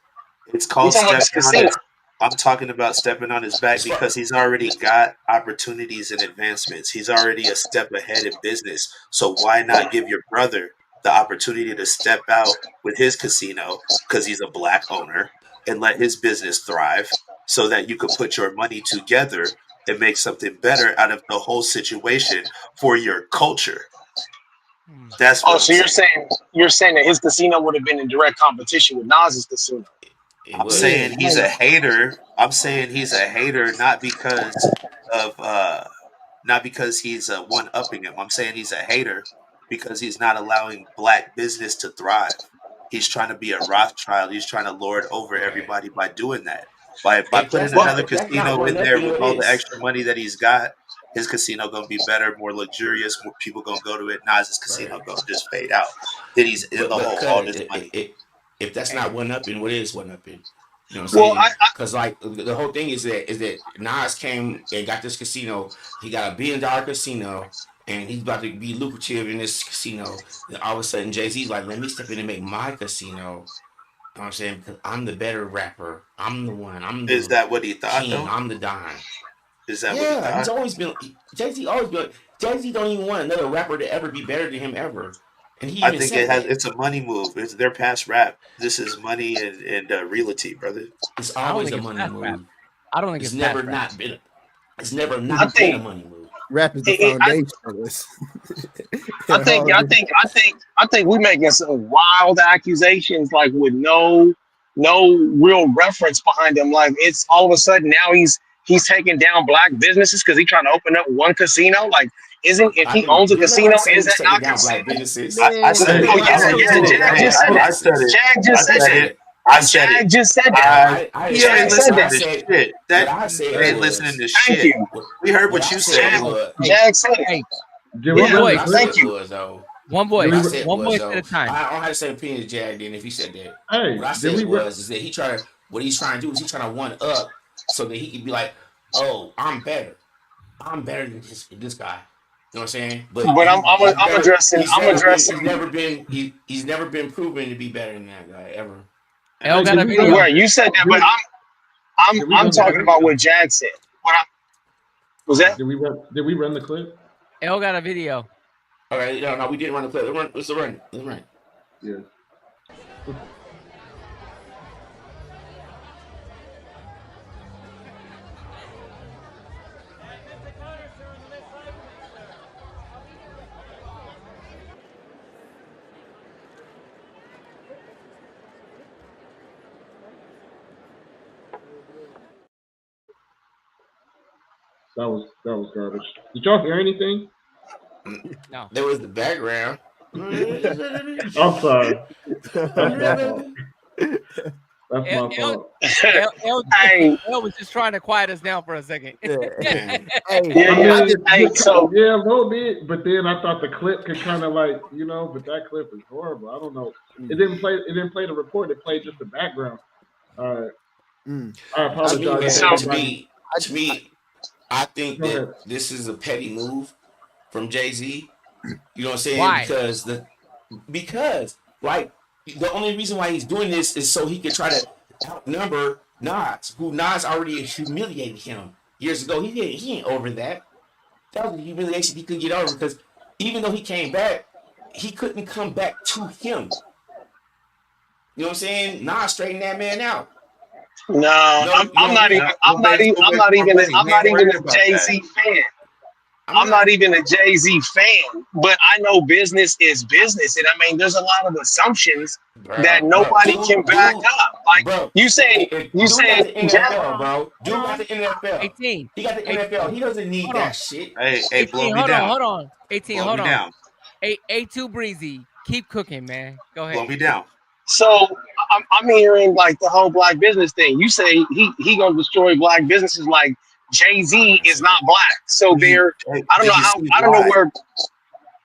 it's We called talking about this stepping on casino. his. I'm talking about stepping on his back As far, because he's already got opportunities and advancements. He's already a step ahead in business. So why not give your brother the opportunity to step out with his casino because he's a black owner and let his business thrive so that you could put your money together and make something better out of the whole situation for your culture. That's Oh, what I'm so saying. you're saying that his casino would have been in direct competition with Nas's casino. it I'm would. Yeah, saying he's a hater. I'm saying he's a hater not because of not because he's one upping him. I'm saying he's a hater because he's not allowing black business to thrive. He's trying to be a Rothschild. He's trying to lord over Okay. everybody by doing that. By If putting that's not another if that's not casino one in up, there then with what all the is? extra money that he's got, his casino gonna be better, more luxurious. More people gonna go to it. Nas's casino Right. gonna just fade out. Then he's in the But hole, all cuz this money. if that's not one up, then what is one up? You know what I'm Well, saying? Because like the whole thing is that Nas came and got this casino. He got $1 billion casino, and he's about to be lucrative in this casino. Then all of a sudden, Jay-Z's like, let me step in and make my casino. You know what I'm saying? Because I'm the better rapper. I'm the one. I'm Is the that what he thought king. though? I'm the Don. Is that what he Yeah, he's thought? always been. Jay-Z always been. Jay-Z don't even want another rapper to ever be better than him ever. And he I even think said that. it's a money move. It's their past rap. This is money and realty, brother. It's I don't always think a it's money past rap. move. I don't think It's it's never past rap. not been. It's never I not been a think money move. rap is the it, I, foundation of this. I think I think I think I think we making some wild accusations like with no real reference behind them. Like it's all of a sudden now he's taking down black businesses because he's trying to open up one casino. Like isn't if he owns a Did casino, nobody say he is was that taking not down considered? black businesses? I Man, said Hey, it. Oh Nobody yeah, I said he already was yeah. said taking it. down Jag Hey, just black said that. I said it. businesses. Jag I just Who said said said that. it. it? I said it. Jag just said that. I You didn't say ain't Jag that. said What listening I that. to said, shit. what That I you said hey, ain't listening was, to Thank shit. you. what, We heard what what I you said said. Jag, was, Jag said it. Hey, did we one Yeah. run what the voice, I clip? Thank said you. was though, one Did what we? I voice, said one was voice at a though, time. I don't have the same opinion as Jack did if he said that. Hey, What I did we? said was is that what he's trying to do is he's trying to one up so that he can be like, oh, I'm better. I'm better than this guy. You know what I'm saying? But But I'm addressing he's never been proven to be better than that guy ever. L Hey, got did a we run? video. Right, you said that, Did but we? Did we I'm run the talking clip? about what Jag said. What I, was that? Did we run? Did we run the clip? L got a video. All right, no, we didn't run the clip. Let's run. Let's run. Yeah. That was garbage. Did y'all hear anything? No. There was the background. I'm sorry. That's my fault. That's L, my L, fault. Hey, L was just trying to quiet us down for a second. Yeah. Man, Hey, yeah, I yeah. I mean, just Hey, so yeah, a little bit, but then I thought the clip could kind of like, but that clip is horrible. I don't know. It didn't play. It didn't play the report. It played just the background. All right. I to me, apologize to man, so everybody. to me, I think Go that ahead. this is a petty move from Jay-Z. You know what I'm saying? Why? Because like the only reason why he's doing this is so he can try to outnumber Nas already humiliated him years ago. He ain't over that. That was a humiliation he couldn't get over because even though he came back, he couldn't come back to him. You know what I'm saying? Nas straightened that man out. No, No, you I'm don't not agree? even. I'm not even. I'm not even a Jay-Z fan. I'm not even a Jay-Z fan, but I know business is business, and I mean, there's a lot of assumptions that nobody can back up. Like Bro, you said, dude got the Jeff. NFL, bro. Dude got the NFL. 18. He got the 18. NFL. He doesn't need Hold on. that shit. Hey, blow 18, me down. hold on. 18, Blow hold me on. down. A2 Breezy. Keep cooking, man. Go ahead. Blow me down. So I'm hearing like the whole black business thing. You say he gonna destroy black businesses. Like Jay-Z is not black, so there. I don't know how. I don't know where.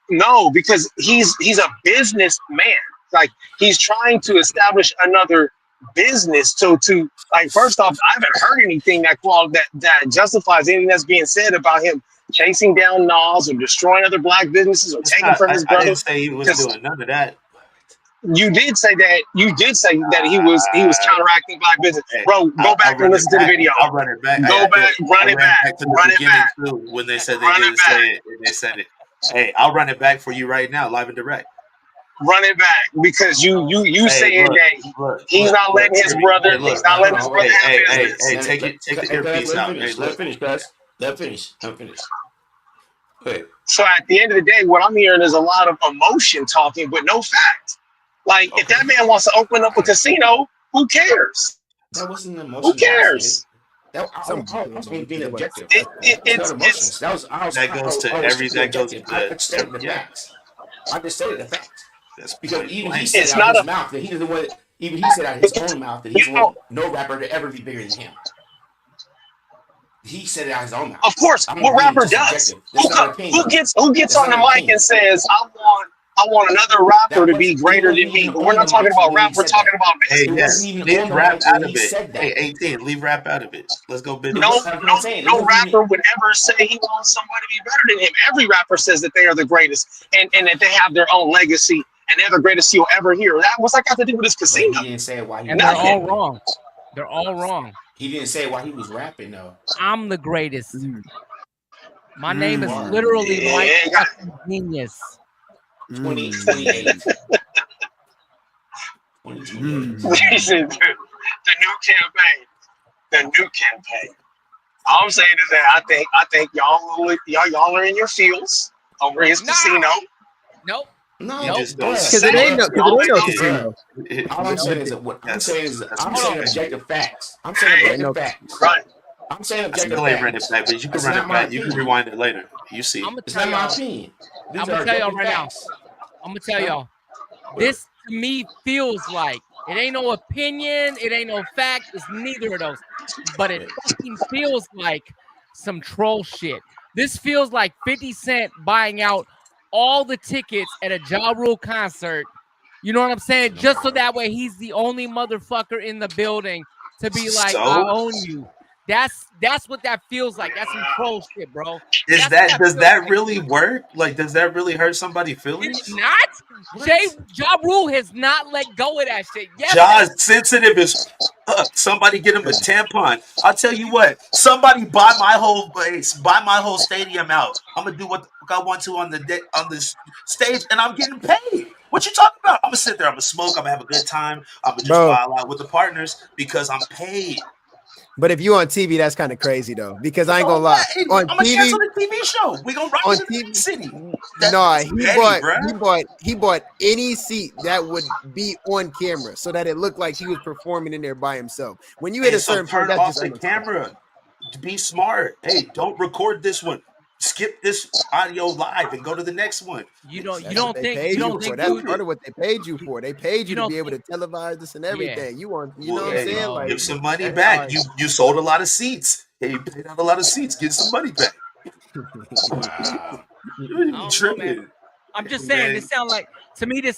No, because he's a businessman. Like he's trying to establish another business. So to like, first off, I haven't heard anything that justifies anything that's being said about him chasing down Nas or destroying other black businesses or taking from his I brother. didn't say he was doing none of that. You did say that. You did say that he was counteracting black business. Bro, go back and listen to the video. I'll run it back. Go back, run it back to the beginning too when they said they didn't say it. And they said it. Hey, I'll run it back for you right now, live and direct. Run it back because you saying that he's not letting his brother. He's not letting his brother have business. Hey, take the earpiece out. Let finish, guys. Let finish. Wait. So at the end of the day, what I'm hearing is a lot of emotion talking, but no fact. Like if that man wants to open up a casino, who cares? That wasn't an emotion. Who cares? I was being objective. It's emotions. That goes to I stated the facts. I just stated the facts. That's because even he said out his mouth that he doesn't want. Even he said out his own mouth that he doesn't want no rapper to ever be bigger than him. He said it out his own mouth. Of course, what rapper does? Who gets on the mic and says, I want another rapper to be greater than me? But we're not talking about rap. We're talking about business. Leave rap out of it. Hey, 18, leave rap out of it. Let's go business. No rapper would ever say he wants somebody to be better than him. Every rapper says that they are the greatest and that they have their own legacy and they're the greatest you'll ever hear. What's that got to do with this casino? He didn't say why. And they're all wrong. They're all wrong. He didn't say why he was rapping though. I'm the greatest. My name is literally Mike Genius. 2028. The new campaign. All I'm saying is that I think y'all are in your fields over his casino. Nope. No, because it ain't no casino. All I'm saying is what I'm saying is objective facts. I'm saying objective facts. Right. I'm saying I objective still ain't run it facts. back, but you can run it back. You can rewind it later. You see. It's not my opinion. I'm gonna tell y'all right now. I'm gonna tell y'all. This to me feels like it ain't no opinion. It ain't no fact. It's neither of those. But it fucking feels like some troll shit. This feels like 50 Cent buying out all the tickets at a Ja Rule concert. You know what I'm saying? Just so that way he's the only motherfucker in the building to be like, I own you. That's what that feels like. That's some troll shit, bro. Does that really work? Like, does that really hurt somebody's feelings? Not. Ja Rule has not let go of that shit. Yes, Ja's sensitive as fuck. Somebody get him a tampon. I'll tell you what. Somebody buy my whole base, buy my whole stadium out. I'm gonna do what the fuck I want to on the stage, and I'm getting paid. What you talking about? I'm gonna sit there. I'm gonna smoke. I'm gonna have a good time. I'm gonna just file out with the partners because I'm paid. But if you on TV, that's kind of crazy though. Because I ain't gonna lie, on I'm gonna TV, cancel the TV show. We gonna rock to the city. He bought any seat that would be on camera so that it looked like he was performing in there by himself. When you hit a certain turn point, off the camera. Be smart. Hey, don't record this one. Skip this audio live and go to the next one. You don't think that's part of what they paid you for. They paid you to be able to televise this and everything. You know what I'm saying? Like, give some money back. You sold a lot of seats. Hey, you paid out a lot of seats. Get some money back. Wow. You're tripping. I'm just saying, this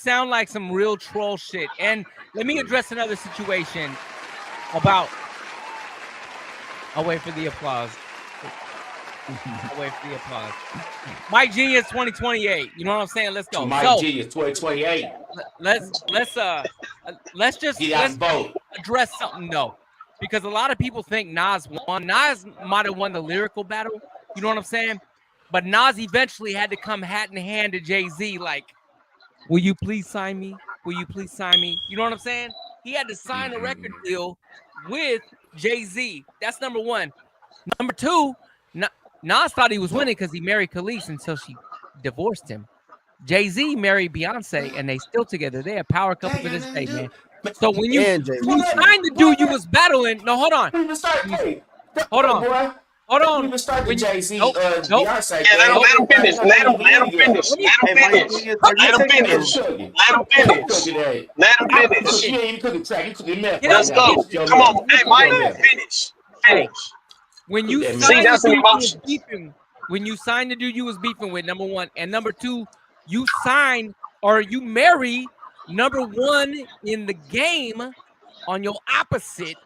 sound like some real troll shit. And let me address another situation about. I'll wait for the applause. Mike Genius 2028. You know what I'm saying? Let's go. Mike Genius 2028. Let's just address something though. because a lot of people think Nas won. Nas might have won the lyrical battle. You know what I'm saying? But Nas eventually had to come hat in hand to Jay-Z, like, will you please sign me? Will you please sign me? You know what I'm saying? He had to sign a record deal with Jay-Z. That's number one. Number two, Nas thought he was winning because he married Khalees until she divorced him. Jay-Z married Beyonce, and they still together. They a power couple to this day, man. So when you signed the dude you was battling, no, hold on. Hold on. Boy. Hold on. Even start the Jay-Z, nope. Beyonce. Yeah, let him finish. Let him finish. Let him finish. Let him finish. Let him finish. Let him finish. You ain't even cooking crack. You cooking meth. Let's go. Come on. Hey, Mike, finish. Finish. When you signed the dude you was beefing, when you signed the dude you was beefing with, number one, and number two, you sign or you marry number one in the game on your opposite.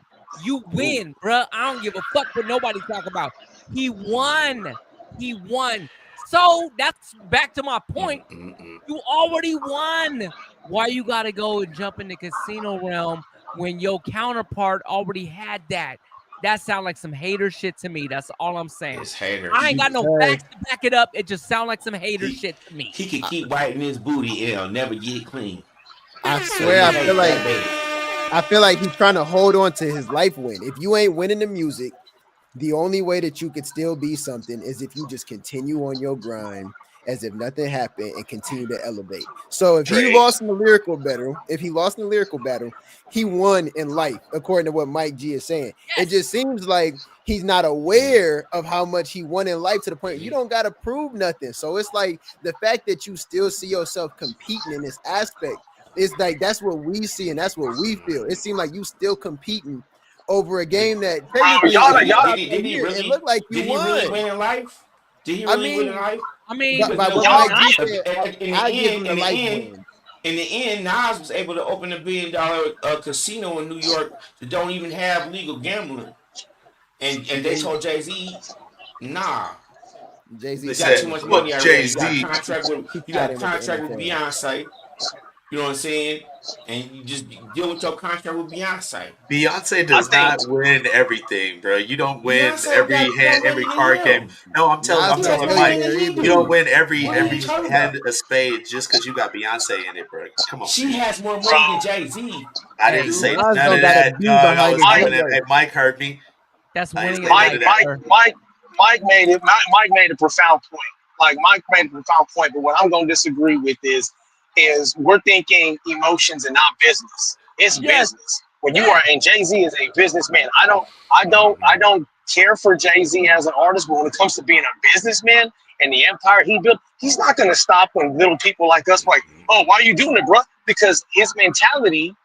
You win, bruh. I don't give a fuck what nobody talk about. He won. He won. So that's back to my point. You already won. Why you gotta go and jump in the casino realm when your counterpart already had that? That sounds like some hater shit to me. That's all I'm saying. It's hater. I ain't got no facts to back it up. It just sounds like some hater shit to me. He can keep wiping his booty and it'll never get clean. I swear, I feel like he's trying to hold on to his life win. If you ain't winning the music, the only way that you could still be something is if you just continue on your grind as if nothing happened and continue to elevate. So if he lost in the lyrical battle, he won in life, according to what Mike G is saying. Yes. It just seems like he's not aware of how much he won in life to the point you don't got to prove nothing. So it's like the fact that you still see yourself competing in this aspect, it's like that's what we see and that's what we feel. It seemed like you still competing over a game that did he really, it looked like you won. Did he really win in life? Did he really win in life? I mean, in the end, Nas was able to open $1 billion casino in New York that don't even have legal gambling, and they told Jay-Z, nah. Jay-Z got too much money already. You got a contract with Beyonce. You know what I'm saying? And you just deal with your contract with Beyonce. Beyonce does not win everything, bro. You don't win every card game. No, I'm telling Mike, you don't win every hand of spades just because you got Beyonce in it, bro. Come on. She has more money than Jay-Z. I didn't say none of that. Hey, Mike heard me. That's winning. Mike made a profound point. Like Mike made a profound point, but what I'm going to disagree with is we're thinking emotions and not business. It's business. When you are, and Jay-Z is a businessman. I don't care for Jay-Z as an artist, but when it comes to being a businessman and the empire he built, he's not going to stop when little people like us like, oh, why are you doing it, bro? Because his mentality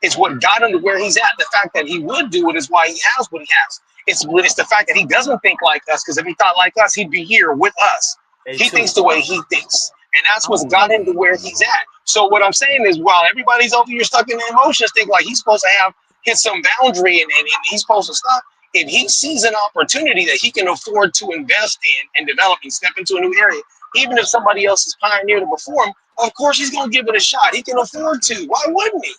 is what got him to where he's at. The fact that he would do it is why he has what he has. It's the fact that he doesn't think like us, because if he thought like us, he'd be here with us. He thinks the way he thinks. And that's what's got him to where he's at. So what I'm saying is, while everybody's over here stuck in the emotions, think like he's supposed to have hit some boundary and he's supposed to stop. If he sees an opportunity that he can afford to invest in and develop and step into a new area, even if somebody else is pioneered it before him, of course he's going to give it a shot. He can afford to. Why wouldn't he?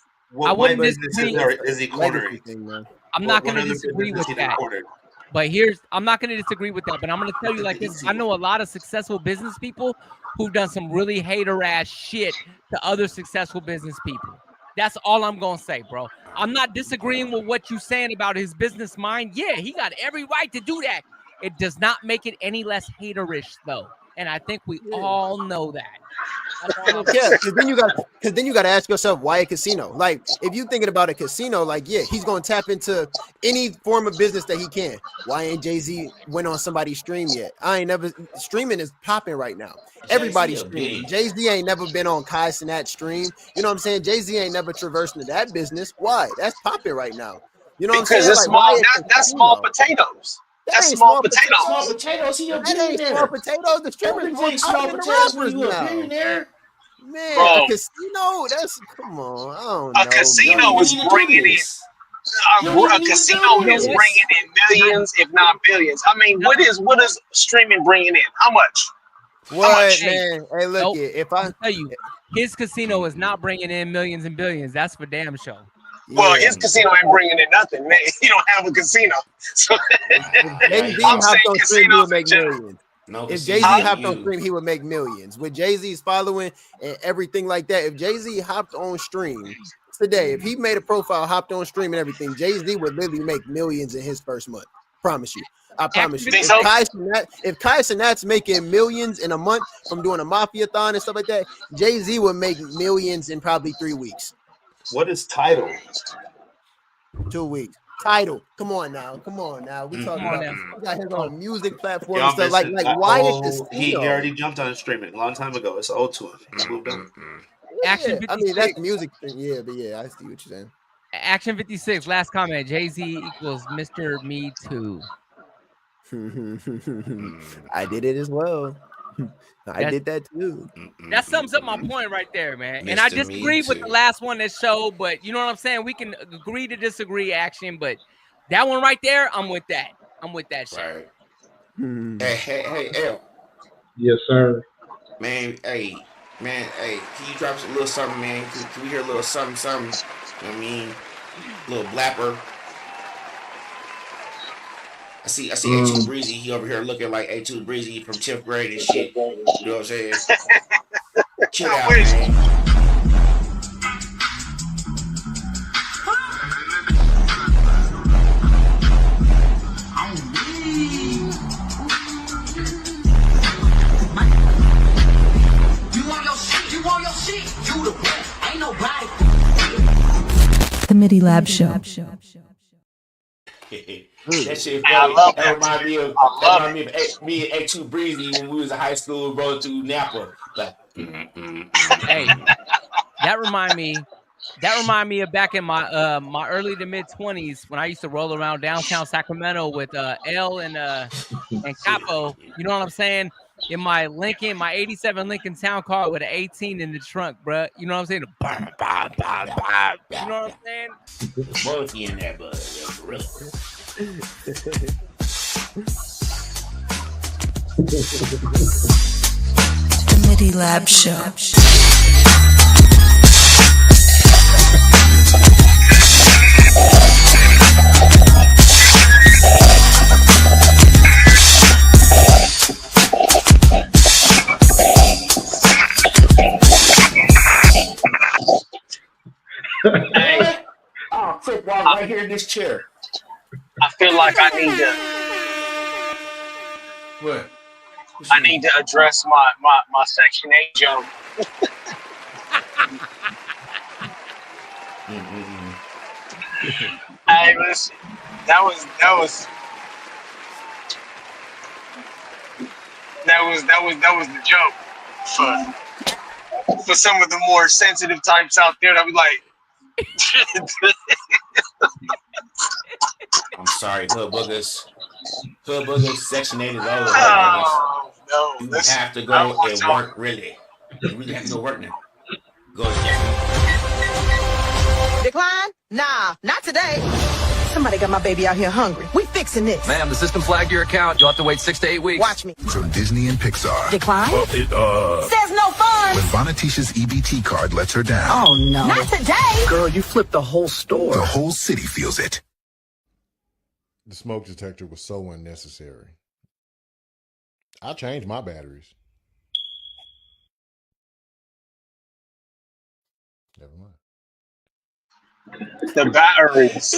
I wouldn't disagree. Is he cornering? I'm not going to disagree with that. But I'm not going to disagree with that, but I'm going to tell you like this. I know a lot of successful business people who've done some really hater ass shit to other successful business people. That's all I'm going to say, bro. I'm not disagreeing with what you're saying about his business mind. Yeah, he got every right to do that. It does not make it any less haterish, though. And I think we all know that. Yeah, because then you got to ask yourself, why a casino? Like, if you're thinking about a casino, like, yeah, he's going to tap into any form of business that he can. Why ain't Jay-Z went on somebody's stream yet? Streaming is popping right now. Everybody's streaming. Jay-Z ain't never been on Kai Cenat stream. You know what I'm saying? Jay-Z ain't never traversed into that business. Why? That's popping right now. You know what I'm saying? That's small potatoes. That's small potatoes. Small potatoes. He a billionaire. Small potatoes. The streamers more small potatoes when you a billionaire. Man, bro. A casino. That's come on. I don't know. A casino is bringing in. A casino is bringing in millions, if not billions. I mean, what is streaming bringing in? How much? What, man? Hey, look, if I tell you, his casino is not bringing in millions and billions. That's for damn sure. Well, Yeah. his casino ain't bringing in nothing. Man. He don't have a casino. So If Jay-Z I'm hopped saying on stream, he would casinos in make general. millions. No If casino Jay-Z for hopped on you. stream, he would make millions. With Jay-Z's following and everything like that, if Jay-Z hopped on stream today, if he made a profile, hopped on stream and everything, Jay-Z would literally make millions in his first month. Promise you. I promise you. Think If so? Kai Cenat's making millions in a month from doing a mafia-thon and stuff like that, Jay-Z would make millions in probably 3 weeks. What is title? 2 weeks. Title. Come on now. We talking about he got his own music platform and Y'all stuff like missing Wyatt he Casino. already jumped on streaming a long time ago. It's old to him. He moved on. Action Yeah, I mean, that's 56. the music thing. Yeah, but yeah, I see what you're saying. Action 56. Last comment. Jay-Z equals Mr. Me Too. I did it as well. I did that too. That sums up my point right there, man. And I Mr. Me disagree with the Too. last one that showed, but you know what I'm saying? We can agree to disagree, Action, but that one right there, I'm with that. I'm with that shit. Right. Hey, L. Yes, sir. Man, hey, can you drop us a little something, man? Can we hear a little something? You know what I mean? A little blapper. I see A2 Breezy. He over here looking like A2 Breezy from 10th grade and shit. You know what I'm saying? Chill out, man. The Midi Lab Show. That shit I funny. love That that. remind me of me and A2 Breezy when we was in high school rolling through Napa. Like, Hey, that remind me of back in my my early to mid 20s when I used to roll around downtown Sacramento with L and Capo. You know what I'm saying? In my Lincoln, my 87 Lincoln Town Car with an 18 in the trunk, bruh. You know what I'm saying? You know what I'm saying? monkey in there, but really. The Midi Lab Show. Hey, oh, quick walk right here in this chair. I feel like I need to. What? I need to address my Section 8 joke. Hey, listen, that was the joke for some of the more sensitive types out there that be like. I'm sorry, Hood Boogers. Section 8 is over. Oh, no, You listen, have to go and work, really. You really have to go work now. Go Decline? Nah, not today. Somebody got my baby out here hungry. We fixing this. Ma'am, the system flagged your account. You'll have to wait 6 to 8 weeks. Watch me. From Disney and Pixar. Decline? Says no fun. When Bonatisha's EBT card lets her down. Oh, no. Not today. Girl, you flipped the whole store. The whole city feels it. The smoke detector was so unnecessary. I changed my batteries. Never mind. The batteries.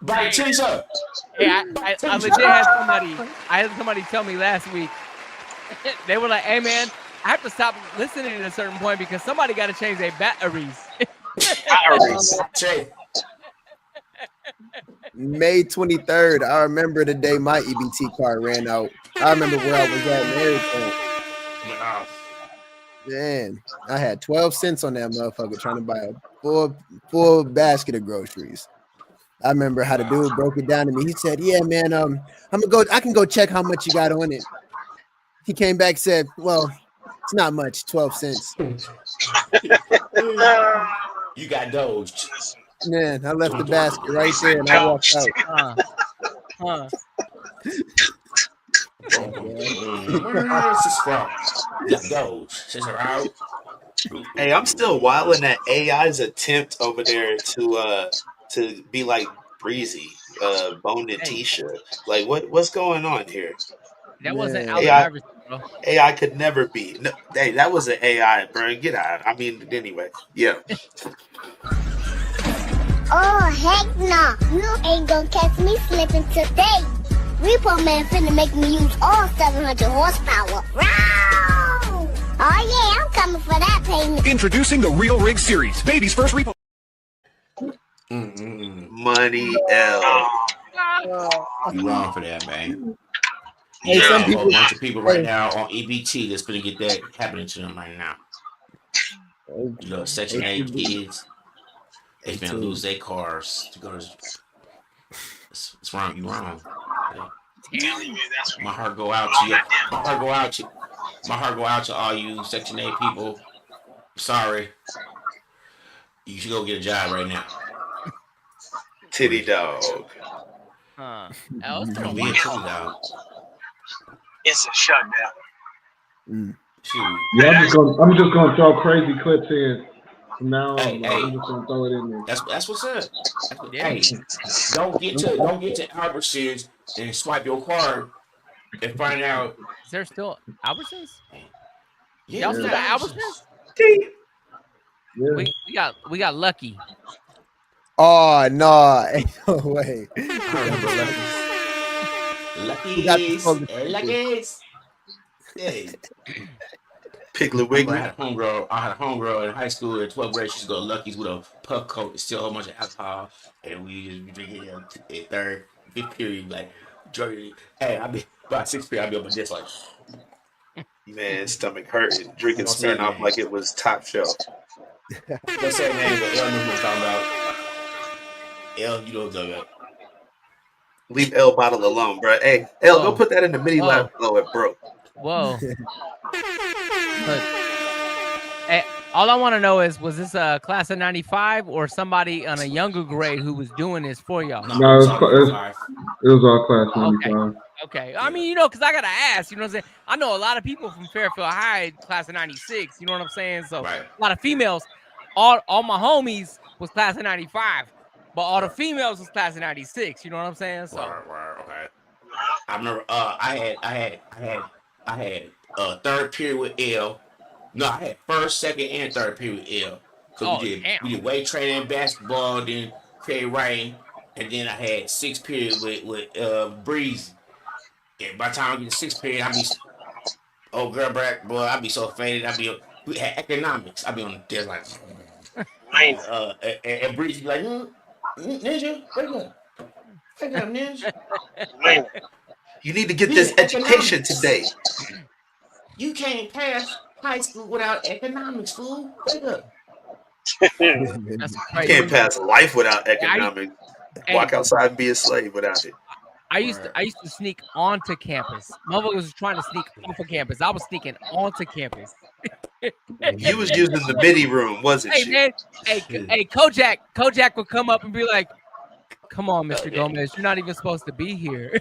Bite Tisha. Hey, I legit had somebody tell me last week. They were like, "Hey man, I have to stop listening at a certain point because somebody got to change their batteries." Batteries. May 23rd. I remember the day my EBT card ran out. I remember where I was at and everything. Man, I had 12 cents on that motherfucker trying to buy a full basket of groceries. I remember how the dude broke it down to me. He said, "Yeah, man, I can go check how much you got on it." He came back, said, "Well, it's not much, 12 cents." You got dozed. Man, I left the basket right there and I walked out. Where is this from? You got dozed. Is it out? Hey, I'm still wilding at AI's attempt over there to be like Breezy, Bone and Hey, Tisha. Like, what's going on here? that wasn't Man, Allen AI Iverson, bro. AI could never be. No, hey, that was an AI, bro. Get out. I mean, anyway, yeah. Oh, heck no. You ain't gonna catch me slipping today. Repo Man finna make me use all 700 horsepower. Row! Oh, yeah, I'm coming for that payment. Introducing the Real Rig Series, baby's first repo. Money L. You wrong for that, man. Hey, You some got a whole people. bunch of people right Hey, now on EBT that's gonna get that happening to them right now. You know, Section 8 kids, they finna lose their cars to go to. It's wrong. You wrong. Okay. My heart go out to you. My heart go out to. My heart go out to all you Section 8 people. Sorry. You should go get a job right now. Titty dog. Oh, it's been a Don't be a while. titty dog. It's a shutdown. Shoot. Yeah, I'm just gonna throw crazy clips in from now on. Hey, Like, I'm just gonna throw it in there. That's what's up. Yeah. Hey, don't get to Albertsons and swipe your card and find out. Is there still Albertsons? Yeah, Y'all still got Albertsons? Yeah. We got lucky. Oh no! Ain't no way. Lucky's. Hey. Piglet I Wiggly. had a homegirl in high school in 12th grade. She used to go to Lucky's with a puff coat and steal a whole bunch of alcohol, and we just be drinking in third, fifth period, like drinking. Hey, I be by sixth period, I be on my desk like. Man, stomach hurting. Drinking Don't say Smirnoff names. like it was top shelf. Don't say names, but L knows what I'm talking about. L, you know what I'm talking about. Leave L bottle alone, bro. Hey, L, go put that in the Midi lab. Oh, it broke. Whoa. Look, hey, all I want to know is, was this a class of 95 or somebody on a younger grade who was doing this for y'all? No, it was all class 95. Okay. I mean, because I got to ask, you know what I'm saying? I know a lot of people from Fairfield High, class of 96, you know what I'm saying? So a lot of females, all my homies was class of 95, but all the females was class of 96, you know what I'm saying? So. Okay. I remember I had third period with L. No, I had first, second, and third period with L. Because we did weight training, basketball, then creative writing, and then I had sixth period with Breezy. And by the time I get to sixth period, I be girl back, boy, I be so faded. We had economics. I be on the desk like and Breezy be like, Ninja, wake up. Wake up, Ninja. You need to get this education today. You can't pass high school without economics, fool. Wake up. You can't pass life without economics. Walk outside and be a slave without it. I used to sneak onto campus. Motherfuckers was trying to sneak off of campus. I was sneaking onto campus. You was using the Midi room, wasn't you? Man, hey, Kojak would come up and be like, "Come on, Mr. Gomez, you're not even supposed to be here."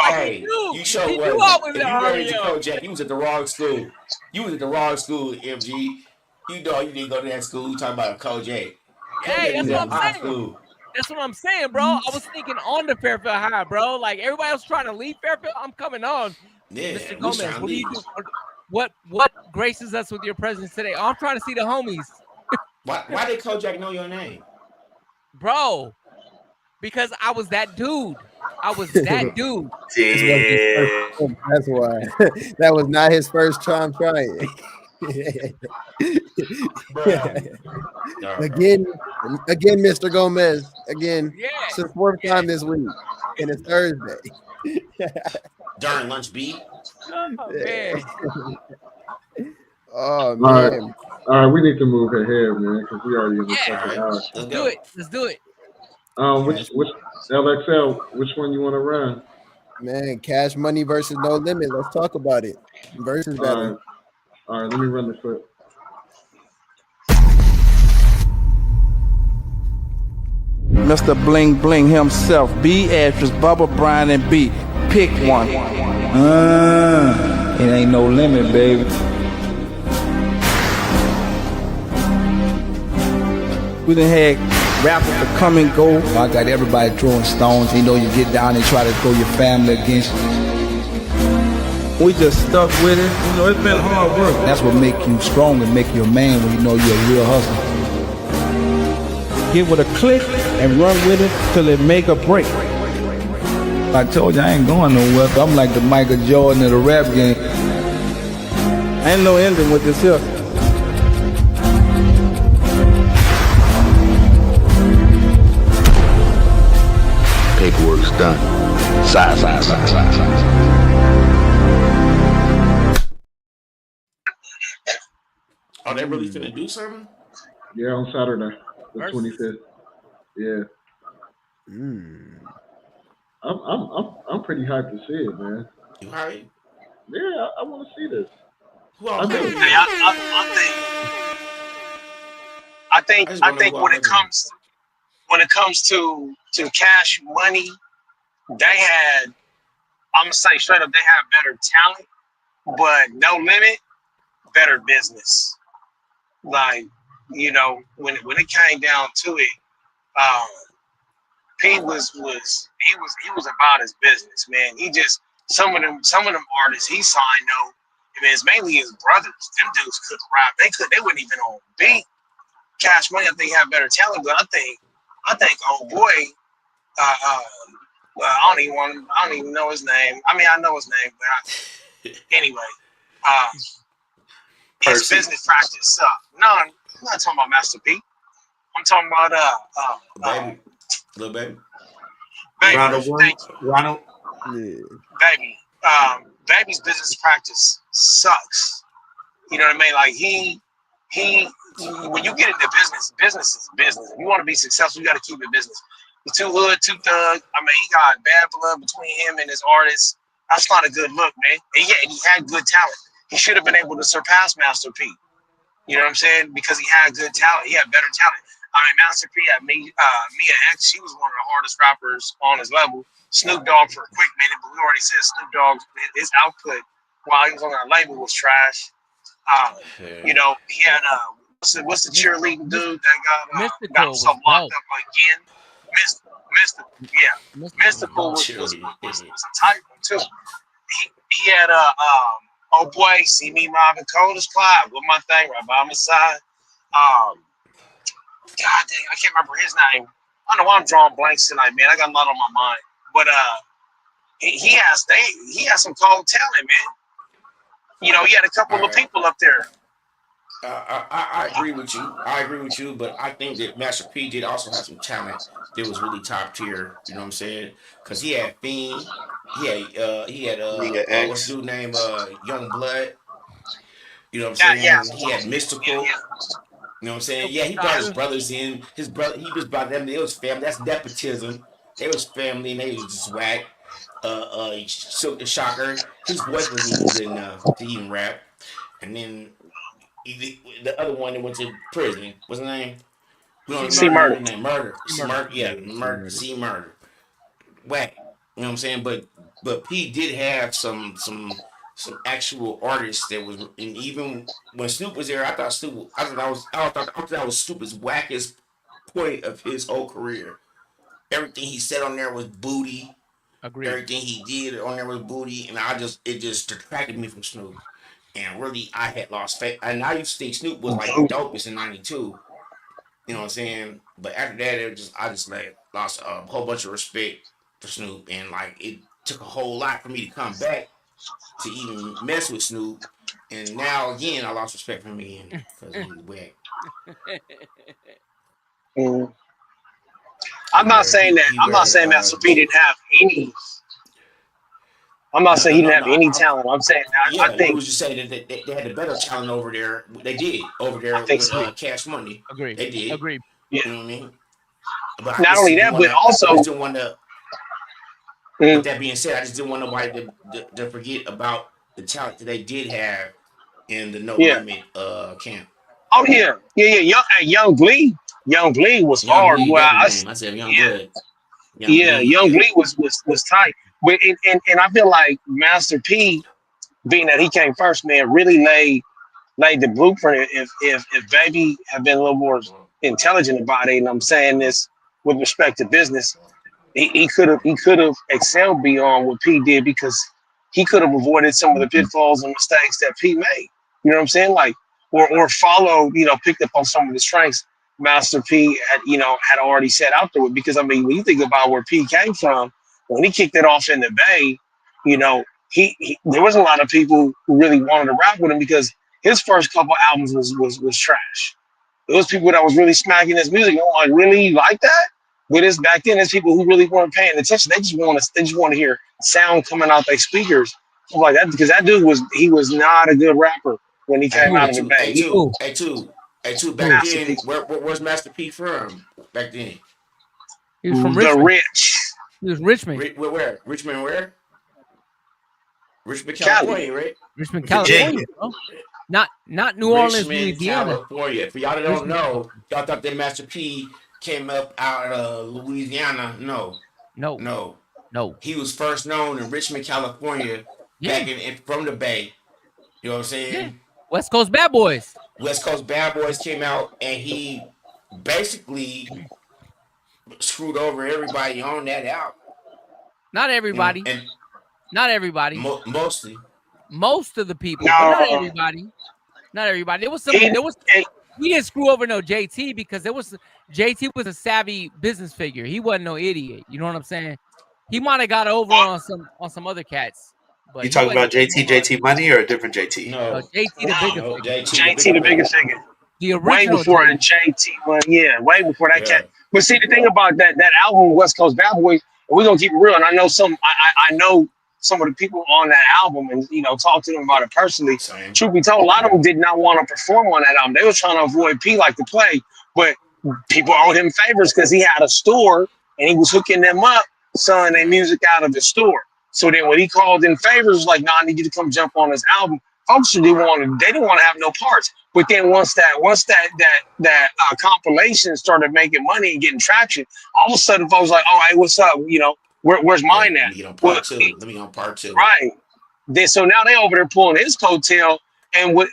Hey, you show what? If you married to Kojak, you was at the wrong school. You was at the wrong school, MG. You know you didn't go to that school. You talking about Kojak. Hey, that's what I'm saying. That's what I'm saying, bro. I was sneaking on to Fairfield High, bro. Like everybody else trying to leave Fairfield, I'm coming on. Yeah, Mr. Gomez, what do you do? What graces us with your presence today? I'm trying to see the homies. Why did Kojak know your name? Bro, because I was that dude. I was that dude. Yeah. That's why. That was not his first time trying. Again, Mr. Gomez. Again, it's the fourth time this week, and it's Thursday. During lunch beat. Oh man. Oh man. All right, we need to move ahead, man, because we already in the second hour. Let's do it. Let's do it. Which LXL? Which one you want to run? Man, Cash Money versus No Limit. Let's talk about it. Versus battle. All right, let me run the clip. Mr. Bling Bling himself, B. Ashes, Bubba, Brian, and B. Pick one. It ain't no limit, baby. We done had rappers to come and go. I got everybody throwing stones. You know, you get down and try to throw your family against you. We just stuck with it. You know, it's been hard work. That's what make you strong and make you a man when you know you're a real hustler. Get with a click and run with it till it make a break. I told you I ain't going nowhere. I'm like the Michael Jordan of the rap game. Ain't no ending with this here. Paperwork's done. Sign. Are they really finna do something? Yeah, on Saturday, the 25th. Yeah. I'm pretty hyped to see it, man. You hyped? Yeah, I want to see this. Who all I do. I think when it comes to Cash Money, they had, I'm gonna say straight up, they have better talent, but No Limit, better business. Like, you know, when it came down to it, P was about his business, man. He just some of them artists he signed though. I mean, it's mainly his brothers. Them dudes couldn't rap. They wouldn't even on beat. Cash Money, I think, have better talent, but I think oh boy, well, I don't even know his name. I mean, I know his name, but anyway, his business practice sucked. No, I'm not talking about Master P. I'm talking about Little baby. Ronald. Yeah. Baby. Baby's business practice sucks. You know what I mean? Like he when you get into business is business. If you want to be successful, you got to keep it business. He's too hood, too thug. I mean, he got bad blood between him and his artists. That's not a good look, man. And yeah, he had good talent. He should have been able to surpass Master P. You know what I'm saying? Because he had good talent. He had better talent. I mean, Master P had Mia X. She was one of the hardest rappers on his level. Snoop Dogg for a quick minute, but we already said Snoop Dogg, his output while he was on our label was trash. You know, he had what's the cheerleading dude that got himself locked up again? Mystical was a type one too. He had oh boy, see me mobbing cold as Clyde with my thing right by my side. God dang, I can't remember his name. I don't know why I'm drawing blanks tonight, man. I got a lot on my mind. But he has some cold talent, man. You know, he had a couple of people up there. I agree with you. But I think that Master P did also have some talent that was really top tier. You know what I'm saying? Because he had Fiend, he had what's the dude name? Young Blood. You know what I'm saying? Yeah. He had Mystical. You know what I'm saying? Yeah, he brought his brothers in. He just brought them. They was family. That's nepotism. They was family, and they was just whack. Silk the Shocker. His voice wasn't even good enough to even rap. And then the other one that went to prison. What's his name? We don't remember his name. Murder. C Murder. Whack. You know what I'm saying? But P did have some actual artists that was, and even when Snoop was there, I thought that was Snoop's wackest point of his whole career. Everything he said on there was booty. Agreed. Everything he did on there was booty, and it just detracted me from Snoop. And really, I had lost faith. And I used to think Snoop was like the dopest in '92. You know what I'm saying? But after that, I just like lost a whole bunch of respect for Snoop, and like it took a whole lot for me to come back to even mess with Snoop. And now again, I lost respect for him again because he was whack. I'm not saying that. I'm not saying Master P didn't have any. I'm not saying he didn't have any talent. I'm saying I think you was just saying that they had a better talent over there. They did over there with Cash Money. Agreed. They did. Agreed. Yeah. You know what I mean? But not only that, but also. I just didn't want to. With that being said, I just didn't want nobody to forget about the talent that they did have in the No Limit camp. Oh yeah. Young Glee was hard. I said Young Blood. Young Glee was tight. But and I feel like Master P, being that he came first, man, really laid the blueprint. If Baby had been a little more intelligent about it, and I'm saying this with respect to business, he could have excelled beyond what P did because he could have avoided some of the pitfalls and mistakes that P made. You know what I'm saying? Like or followed, picked up on some of the strengths Master P had already set out there with. Because I mean, when you think about where P came from, when he kicked it off in the Bay, you know, he there was a lot of people who really wanted to rap with him because his first couple albums was trash. Those people that was really smacking his music, like really like that. But it's back then, there's people who really weren't paying attention. They just want to hear sound coming out their speakers, stuff like that. Because that dude was not a good rapper when he came out of the Bay. Hey, two. Back then, Masterpiece. where's Master P from? Back then, He was from The Richmond. Rich. He was Richmond. Where? Richmond, where? Richmond, Cali. California, right? Richmond, Virginia. California, bro. Not New Orleans, Richmond, Louisiana. California. For y'all that don't know, y'all thought that Master P came up out of Louisiana. No. He was first known in Richmond, California, back from the Bay. You know what I'm saying? Yeah. West Coast Bad Boys. West Coast Bad Boys came out, and he basically screwed over everybody on that album. Not everybody. Not everybody. Mostly. Most of the people, but not everybody. Not everybody. There was we didn't screw over no JT because JT was a savvy business figure. He wasn't no idiot. You know what I'm saying? He might have got over on some other cats. But you talking about JT Money or a different JT? No, JT the bigger figure. JT the bigger figure. The original way before JT one, way before that cat. But see, the thing about that album, West Coast Bad Boys, we're gonna keep it real. And I know I know some of the people on that album, and talk to them about it personally. Same. Truth be told, a lot of them did not want to perform on that album. They were trying to avoid P like the play, but people owed him favors because he had a store and he was hooking them up, selling their music out of the store. So then when he called in favors, was like, "Nah, I need you to come jump on this album." Folks didn't want to have no parts. But then once that compilation started making money and getting traction, all of a sudden folks like, "Oh, hey, what's up? Where's mine at?" Let me get on part two. Right. So now they over there pulling his coattail. And when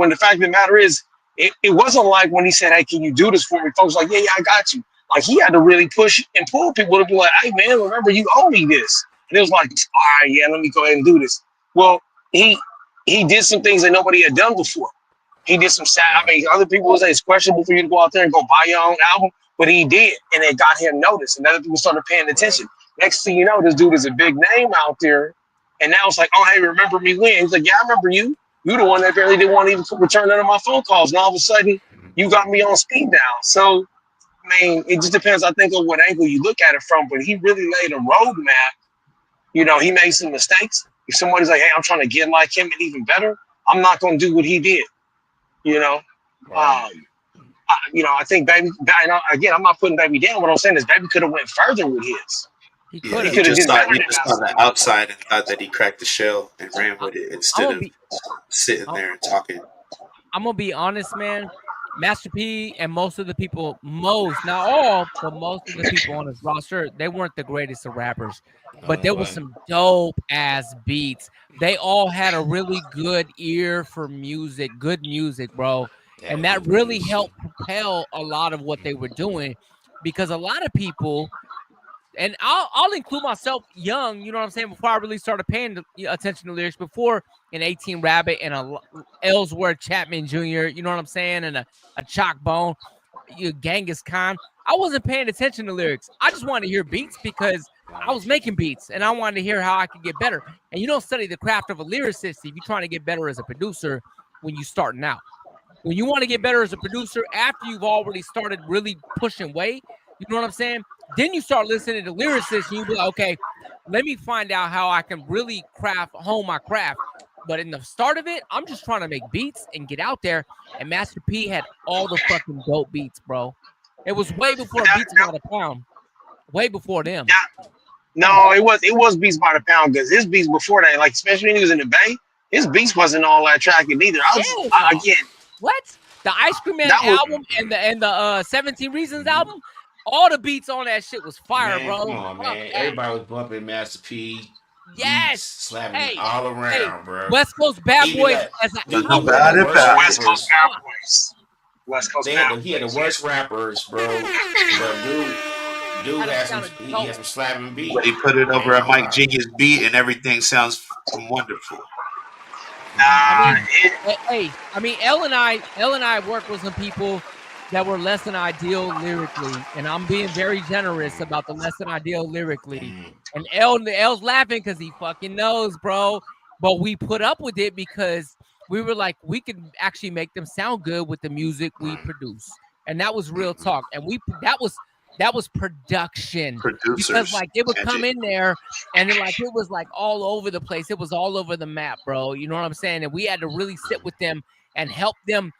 the fact of the matter is, it wasn't like when he said, "Hey, can you do this for me?" Folks like, yeah, I got you. Like he had to really push and pull people to be like, "Hey, man, remember you owe me this." And it was like, "All right, yeah, let me go ahead and do this." Well, he did some things that nobody had done before. He did some other people would say it's questionable for you to go out there and go buy your own album, but he did, and it got him noticed, and other people started paying attention. Next thing you know, this dude is a big name out there, and now it's like, "Oh, hey, remember me when?" He's like, "Yeah, I remember you. You're the one that barely didn't want to even return none of my phone calls, and all of a sudden, you got me on speed dial." So, I mean, it just depends, I think, on what angle you look at it from, but he really laid a roadmap. He made some mistakes. If somebody's like, "Hey, I'm trying to get like him and even better," I'm not going to do what he did. I think Baby. Again, I'm not putting Baby down. What I'm saying is, Baby could have went further with his. He could have just thought on the outside and thought that he cracked the shell and ran with it instead of sitting there and talking. I'm gonna be honest, man. Master P and most of the people, not all, but most of the people on his roster, they weren't the greatest of rappers. But there was some dope ass beats. They all had a really good ear for music, good music, bro. And that really helped propel a lot of what they were doing, because a lot of people, and I'll include myself young, you know what I'm saying, before I really started paying attention to lyrics, before an 18 Rabbit and a L.Chatman Jr., you know what I'm saying, and a Chalk Bone, Genghis Khan. I wasn't paying attention to lyrics. I just wanted to hear beats because I was making beats and I wanted to hear how I could get better. And you don't study the craft of a lyricist if you're trying to get better as a producer when you're starting out. When you want to get better as a producer after you've already started really pushing weight, you know what I'm saying? Then you start listening to lyricists and you be like, okay, let me find out how I can really hone my craft. But in the start of it, I'm just trying to make beats and get out there. And Master P had all the fucking dope beats, bro. It was way before Beats by the Pound. Way before them. No, it was Beats by the Pound, because his beats before that, like especially when he was in the Bay, his beats wasn't all that tracking either. What? The Ice Cream Man album and the 17 Reasons album, all the beats on that shit was fire, bro. Come on, man. Everybody was bumping Master P. Yes. Slapping all around, bro. West Coast Bad Boys as an album. West Coast Bad Boys. West Coast he had the worst rappers, bro. But dude has some he has some slapping beats. But he put it I over ain't a gonna Mike lie. Genius beat, and everything sounds wonderful. I mean, L and I work with some people that were less than ideal lyrically, and I'm being very generous about the less than ideal lyrically. And L's laughing because he fucking knows, bro. But we put up with it because we were like, we could actually make them sound good with the music we produce, and that was real talk. And that was production. Because Producers, like it would come magic. in there and then like it was like all over the place. It was all over the map, bro. You know what I'm saying? And we had to really sit with them and help them.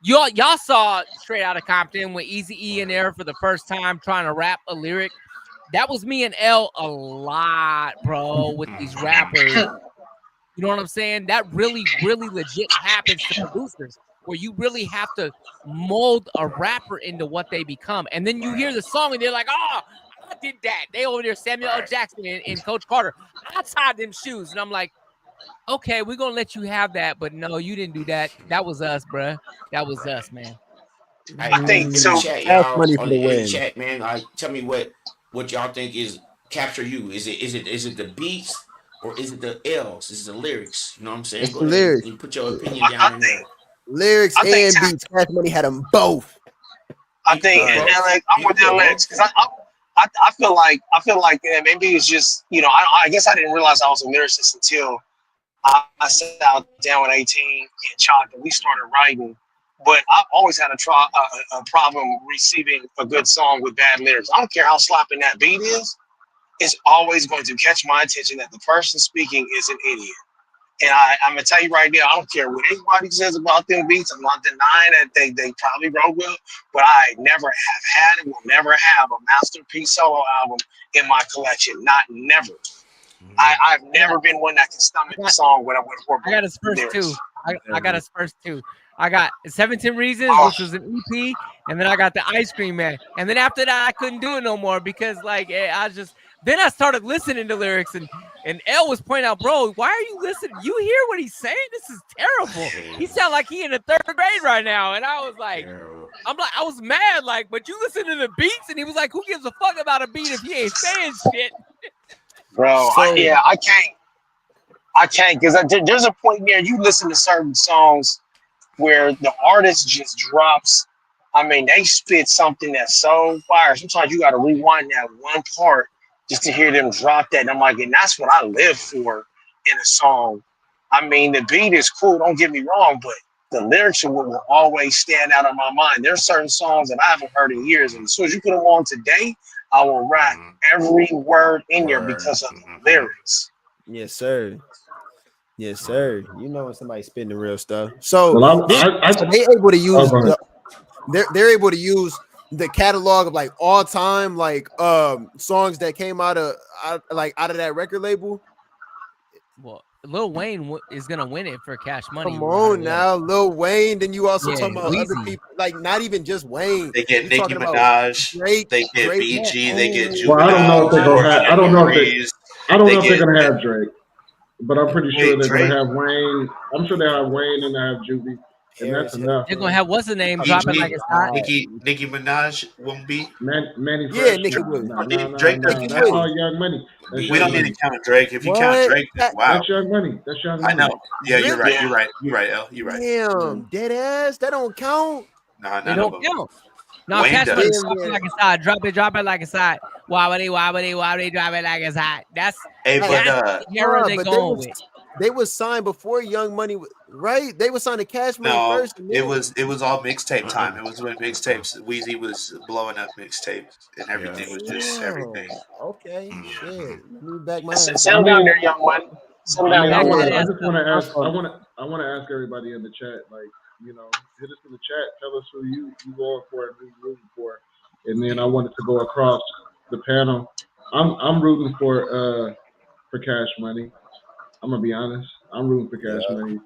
Y'all saw Straight Outta Compton with Eazy-E in there for the first time trying to rap a lyric. That was me and L a lot, bro, with these rappers. You know what I'm saying? That really, really legit happens to producers where you really have to mold a rapper into what they become. And then you hear the song and they're like, oh, I did that. They over there, Samuel L. Jackson and Coach Carter. I tied them shoes. And I'm like, okay, we're going to let you have that. But no, you didn't do that. That was us, bruh. That was us, man. I think In the so. chat, Cash y'all. money for the In the win. chat, man. Tell me what y'all think is capture you. Is it the beats or is it the L's? Is it the lyrics? You know what I'm saying? It's Go the ahead lyrics. and put your opinion down in there. Lyrics I think and beats. Cash money had them both. I think, and like, I'm with Alex because I feel like maybe it's just I guess I didn't realize I was a lyricist until I sat down at 18 and Chalk and we started writing. But I've always had a problem receiving a good song with bad lyrics. I don't care how slapping that beat is. It's always going to catch my attention that the person speaking is an idiot. And I'm gonna tell you right now, I don't care what anybody says about them beats. I'm not denying that they probably wrote well, but I never have had and will never have a masterpiece solo album in my collection. Not never. I've never been one that can stomach the song when I went horrible. I got his first two. I got his first two. I got 17 Reasons, which was an EP, and then I got the Ice Cream Man. And then after that, I couldn't do it no more because then I started listening to lyrics and L was pointing out, bro, why are you listening? You hear what he's saying? This is terrible. He sound like he in the 3rd grade right now. And I was like, I was mad, like, but you listen to the beats? And he was like, who gives a fuck about a beat if he ain't saying shit? Bro, I can't because there's a point there you listen to certain songs where the artist just drops. I mean, they spit something that's so fire. Sometimes you got to rewind that one part just to hear them drop that. And I'm like, and that's what I live for in a song. I mean, the beat is cool, don't get me wrong, but the lyrics are what will always stand out in my mind. There's certain songs that I haven't heard in years, and as soon as you put them on today, I will rap every word in there because of the lyrics. Yes, sir. Yes, sir. You know when somebody's spitting the real stuff. So Well, they able to use go ahead. they're able to use the catalog of like all time like songs that came out of that record label. Well, Lil Wayne is gonna win it for Cash Money. Come on now, Lil Wayne. Then you also talking about Weezy. other people, like not even just Wayne. They get You're Nicki talking about Minaj. Drake, They get Drake, BG. They get Well, I don't know if they're gonna have. I don't know if they're gonna have Drake, but I'm pretty sure they're gonna have Wayne. I'm sure they have Wayne and they have Juvie, and that's enough. They're gonna have what's the name BG, dropping like it's hot. Nicki Minaj won't be. Manny Yeah, Fresh. Nicki Williams. Drake doesn't That's count. all Young Money. We don't need to count Drake. If you count Drake, then wow. That's Young Money. That's Young Money. I know. Yeah, you're Really? right. You're right. You're right, L. You're right. Damn, dead ass. That don't count. Nah, They don't count. No, Wayne Cash does. Money drop it like it's hot. Drop it like it's hot. Wobbly, drop it like it's hot. That's the era they going with. They was signed before Young Money, right? They was signed to Cash Money No, first. it was all mixtape time. It was when mixtapes. Weezy was blowing up mixtapes, and everything was just everything. Okay, shit. Let me back my Settle down there, Young Money. Settle down, Young Money. I just want to ask. I want to ask everybody in the chat, like, hit us in the chat. Tell us who you going for and who you rooting for, and then I wanted to go across the panel. I'm rooting for Cash Money. I'm gonna be honest. I'm rooting for Cash Money.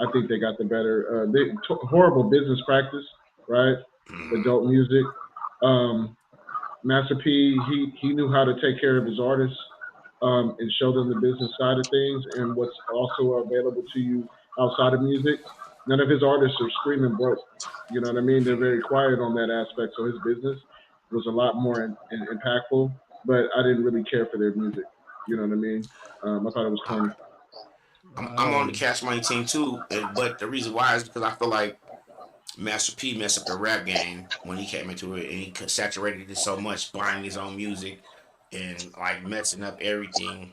I think they got the better. Horrible business practice, right? Adult music. Master P, he knew how to take care of his artists and show them the business side of things and what's also available to you outside of music. None of his artists are screaming broke. You know what I mean? They're very quiet on that aspect. So his business was a lot more impactful. But I didn't really care for their music. You know what I mean? I thought it was corny. I'm on the Cash Money team too, but the reason why is because I feel like Master P messed up the rap game when he came into it, and he saturated it so much, buying his own music and like messing up everything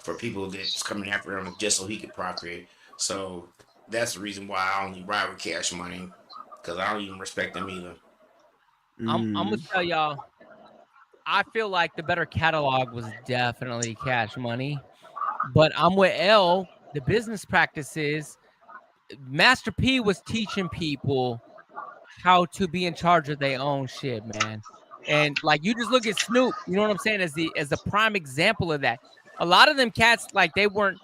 for people that's coming after him just so he could profit. So that's the reason why I only ride with Cash Money, because I don't even respect them either. I'm gonna tell y'all, I feel like the better catalog was definitely Cash Money, but I'm with L. The business practices, Master P was teaching people how to be in charge of their own shit, man. And like you just look at Snoop, you know what I'm saying, as the prime example of that. A lot of them cats, like they weren't.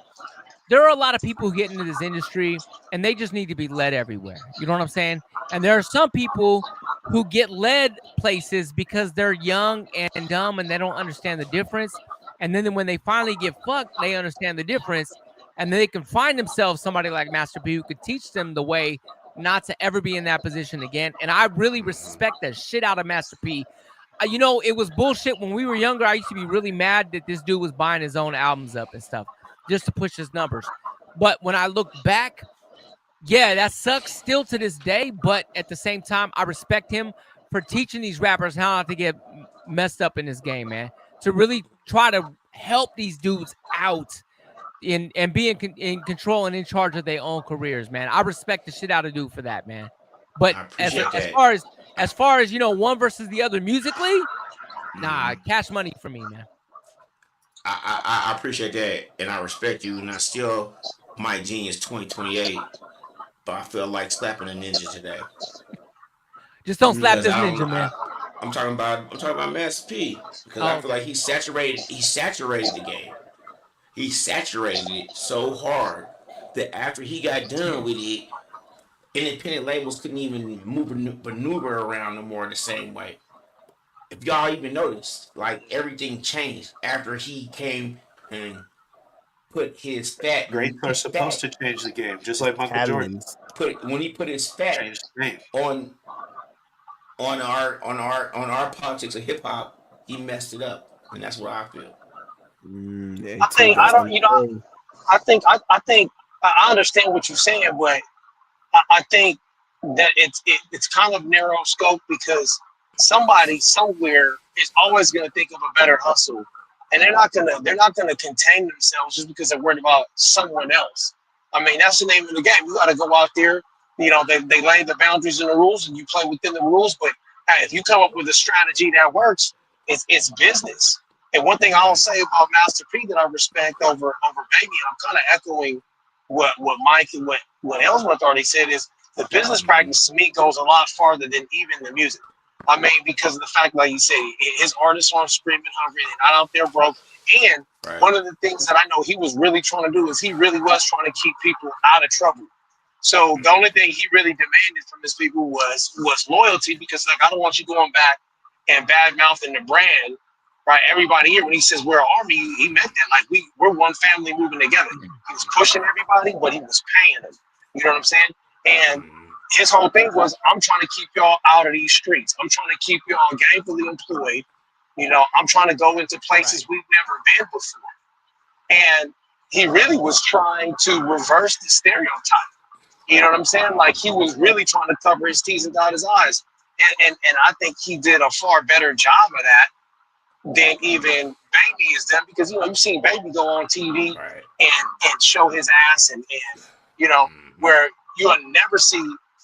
There are a lot of people who get into this industry and they just need to be led everywhere. You know what I'm saying? And there are some people who get led places because they're young and dumb and they don't understand the difference. And then when they finally get fucked, they understand the difference. And then they can find themselves somebody like Master P who could teach them the way not to ever be in that position again. And I really respect the shit out of Master P. You know, it was bullshit when we were younger. I used to be really mad that this dude was buying his own albums up and stuff just to push his numbers. But when I look back, yeah, that sucks still to this day. But at the same time, I respect him for teaching these rappers how not to get messed up in this game, man. To really try to help these dudes out and be in control and in charge of their own careers, man. I respect the shit out of dude for that, man. But as far as you know, one versus the other musically, nah, Cash Money for me, man. I appreciate that, and I respect you, and I still might Genius 2028, but I feel like slapping a ninja today. Just don't slap this ninja, man. I'm talking about Master P, because I feel like he saturated the game. He saturated it so hard that after he got done with it, independent labels couldn't even maneuver around no more the same way. If y'all even noticed, like everything changed after he came and put his fat. Greats are supposed to change the game, just like Michael Jordan. When he put his fat on our politics of hip hop, he messed it up, and that's what I feel. I understand what you're saying, but I think that it's kind of narrow scope because somebody somewhere is always going to think of a better hustle, and they're not gonna contain themselves just because they're worried about someone else. I mean, that's the name of the game. You got to go out there. You know, they lay the boundaries and the rules, and you play within the rules. But hey, if you come up with a strategy that works, it's business. And one thing I'll say about Master P that I respect over Baby, I'm kind of echoing what Mike and what Ellsworth already said, is the business practice to me goes a lot farther than even the music. I mean, because of the fact, like you say, his artists aren't screaming hungry, they're not out there broke. And one of the things that I know he was really trying to do is he really was trying to keep people out of trouble. So the only thing he really demanded from his people was loyalty, because like, I don't want you going back and bad mouthing the brand, right? Everybody here, when he says we're an army, he meant that. Like we're one family moving together. He was pushing everybody, but he was paying them. You know what I'm saying? And his whole thing was, I'm trying to keep y'all out of these streets. I'm trying to keep y'all gainfully employed. You know, I'm trying to go into places we've never been before. And he really was trying to reverse the stereotype. You know what I'm saying? Like he was really trying to cover his T's and dot his I's. And I think he did a far better job of that than even Baby is done, because you know you've seen Baby go on TV and show his ass and you know, where you'll never see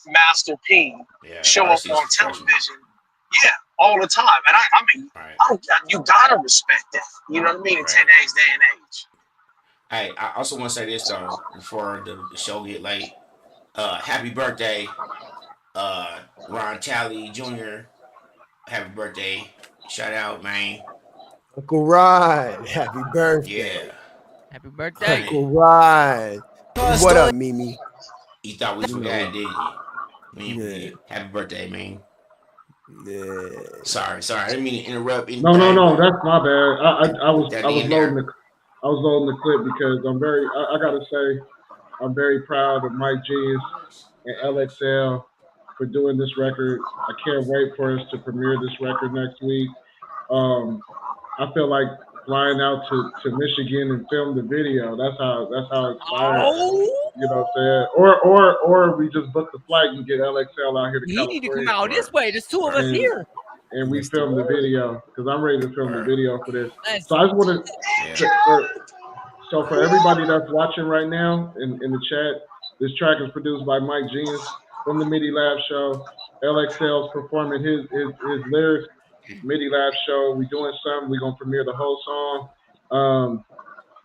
Master P show up on television. Yeah, all the time. And I mean, you gotta respect that. You know what I mean? In today's day and age. Hey, I also want to say this though before the show get late. Happy birthday, Ron Talley Jr. Happy birthday! Shout out, man. Uncle Rod, happy birthday. Yeah. Happy birthday. Uncle Rod. What up, Mimi? You thought we forgot, didn't you? Happy birthday, man. Yeah. Sorry. I didn't mean to interrupt. No, that's my bad. I was loading the clip because I gotta say, I'm very proud of Mike Genius and LXL for doing this record. I can't wait for us to premiere this record next week. I feel like flying out to Michigan and film the video. That's how inspired. You know what I'm saying? Or we just book the flight and get LXL out here to He California. need to come out this way. There's two of us here. And we film the video because I'm ready to film the video for this. So I just want to. So for everybody that's watching right now in the chat, this track is produced by Mike Genius from the Midi Lab Show. LXL's performing his lyrics. Midi Lab Show. We doing something. We're gonna premiere the whole song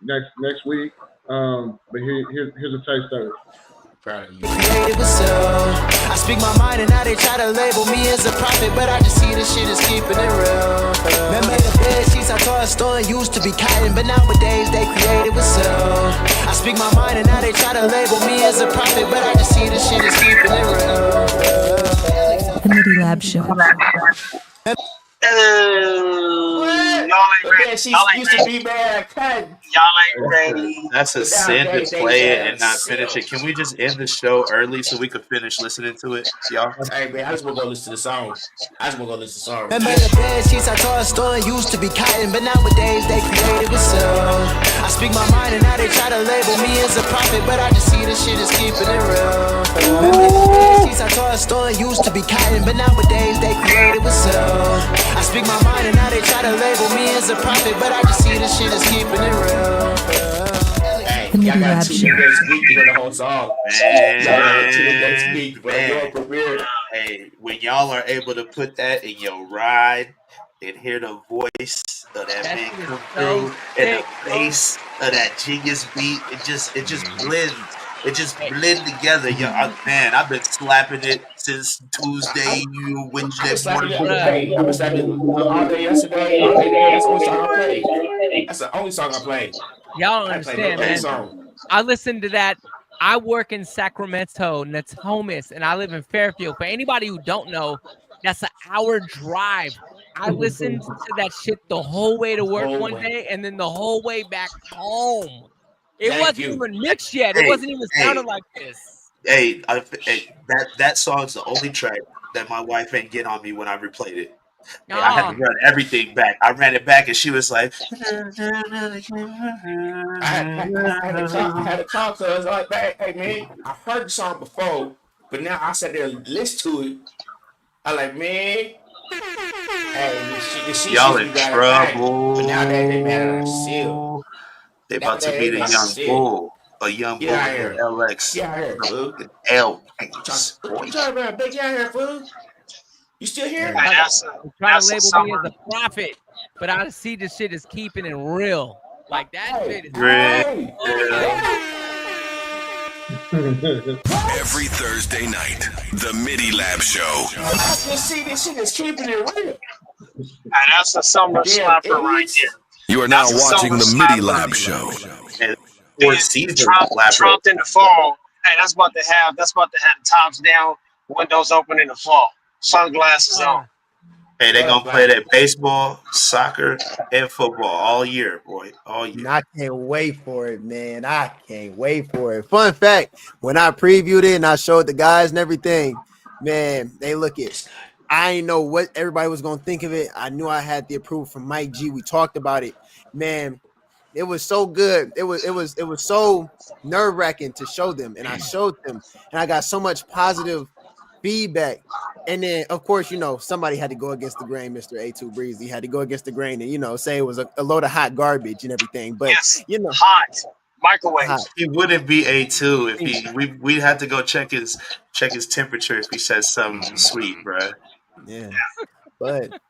next week. But here's a taste of it. Proud of you. I speak my mind and now they try to label me as a prophet, but I just see this shit is keeping it real. Remember the bed sheets I tore a store and used to be cotton, but nowadays they created with silk. I speak my mind and now they try to label me as a prophet, but I just see this shit is keeping it real. The Midi Lab Show. Y'all ain't ready. She used to be mad. Y'all ain't ready. That's a sin to play it and not finish it. Can we just end the show early so we could finish listening to it, y'all? Hey man, I just want to go listen to the song. Remember the bed sheets I tore a store and used to be cotton, but nowadays they created with silk. I speak my mind and now they try to label me as a prophet, but I just see this shit is keeping it real. Remember the bed sheets I tore a store and used to be cotton, but nowadays they created with silk. I speak my mind and now they try to label me as a prophet, but I just see this shit is keeping it real. Hey, y'all got to tune in next week to hear the whole song. Hey, when y'all are able to put that in your ride and hear the voice of that man come through and the bass of that genius beat, it just blends. It just blend together. Man, I've been slapping it since Tuesday, Wednesday morning. I was slapping all day yesterday, all day today. That's the only song I played. That's the only song I played. Y'all don't understand, man. I listened to that. I work in Sacramento, Natomas, and I live in Fairfield. For anybody who don't know, that's an hour drive. I listened to that shit the whole way to work one day and then the whole way back home. It wasn't even mixed yet. It wasn't even sounding like this. Hey, that song's the only track that my wife ain't get on me when I replayed it. Hey, I had to run everything back. I ran it back and she was like, I had to talk to her. I was like, hey man, I heard the song before, but now I sat there and listened to it. I like, man, hey, y'all in trouble. But now they mad at herself. They about to be the young bull. A young bull in LX. Get out here, fool. L. What you talking about? Get out here, fool. You still here? Trying to label me as a prophet, but I see this shit is keeping it real. Like that shit is real. Every Thursday night, the Midi Lab Show. I just see this shit is keeping it real. And that's a summer slapper right there. You are now watching the Midi Lab Show. Trump in the fall. Hey, that's about to have the tops down, windows open in the fall, sunglasses on. Hey, they're gonna play that baseball, soccer, and football all year, boy. All year. I can't wait for it, man. I can't wait for it. Fun fact, when I previewed it and I showed the guys and everything, man, they look it. I didn't know what everybody was gonna think of it. I knew I had the approval from Mike G. We talked about it, man. It was so good. It was so nerve-wracking to show them, and I showed them, and I got so much positive feedback. And then, of course, somebody had to go against the grain. Mr. A2 Breezy had to go against the grain and say it was a load of hot garbage and everything. But hot microwave. He wouldn't be A2 if we'd have to go check his temperature if he says something sweet, bro. Yeah, but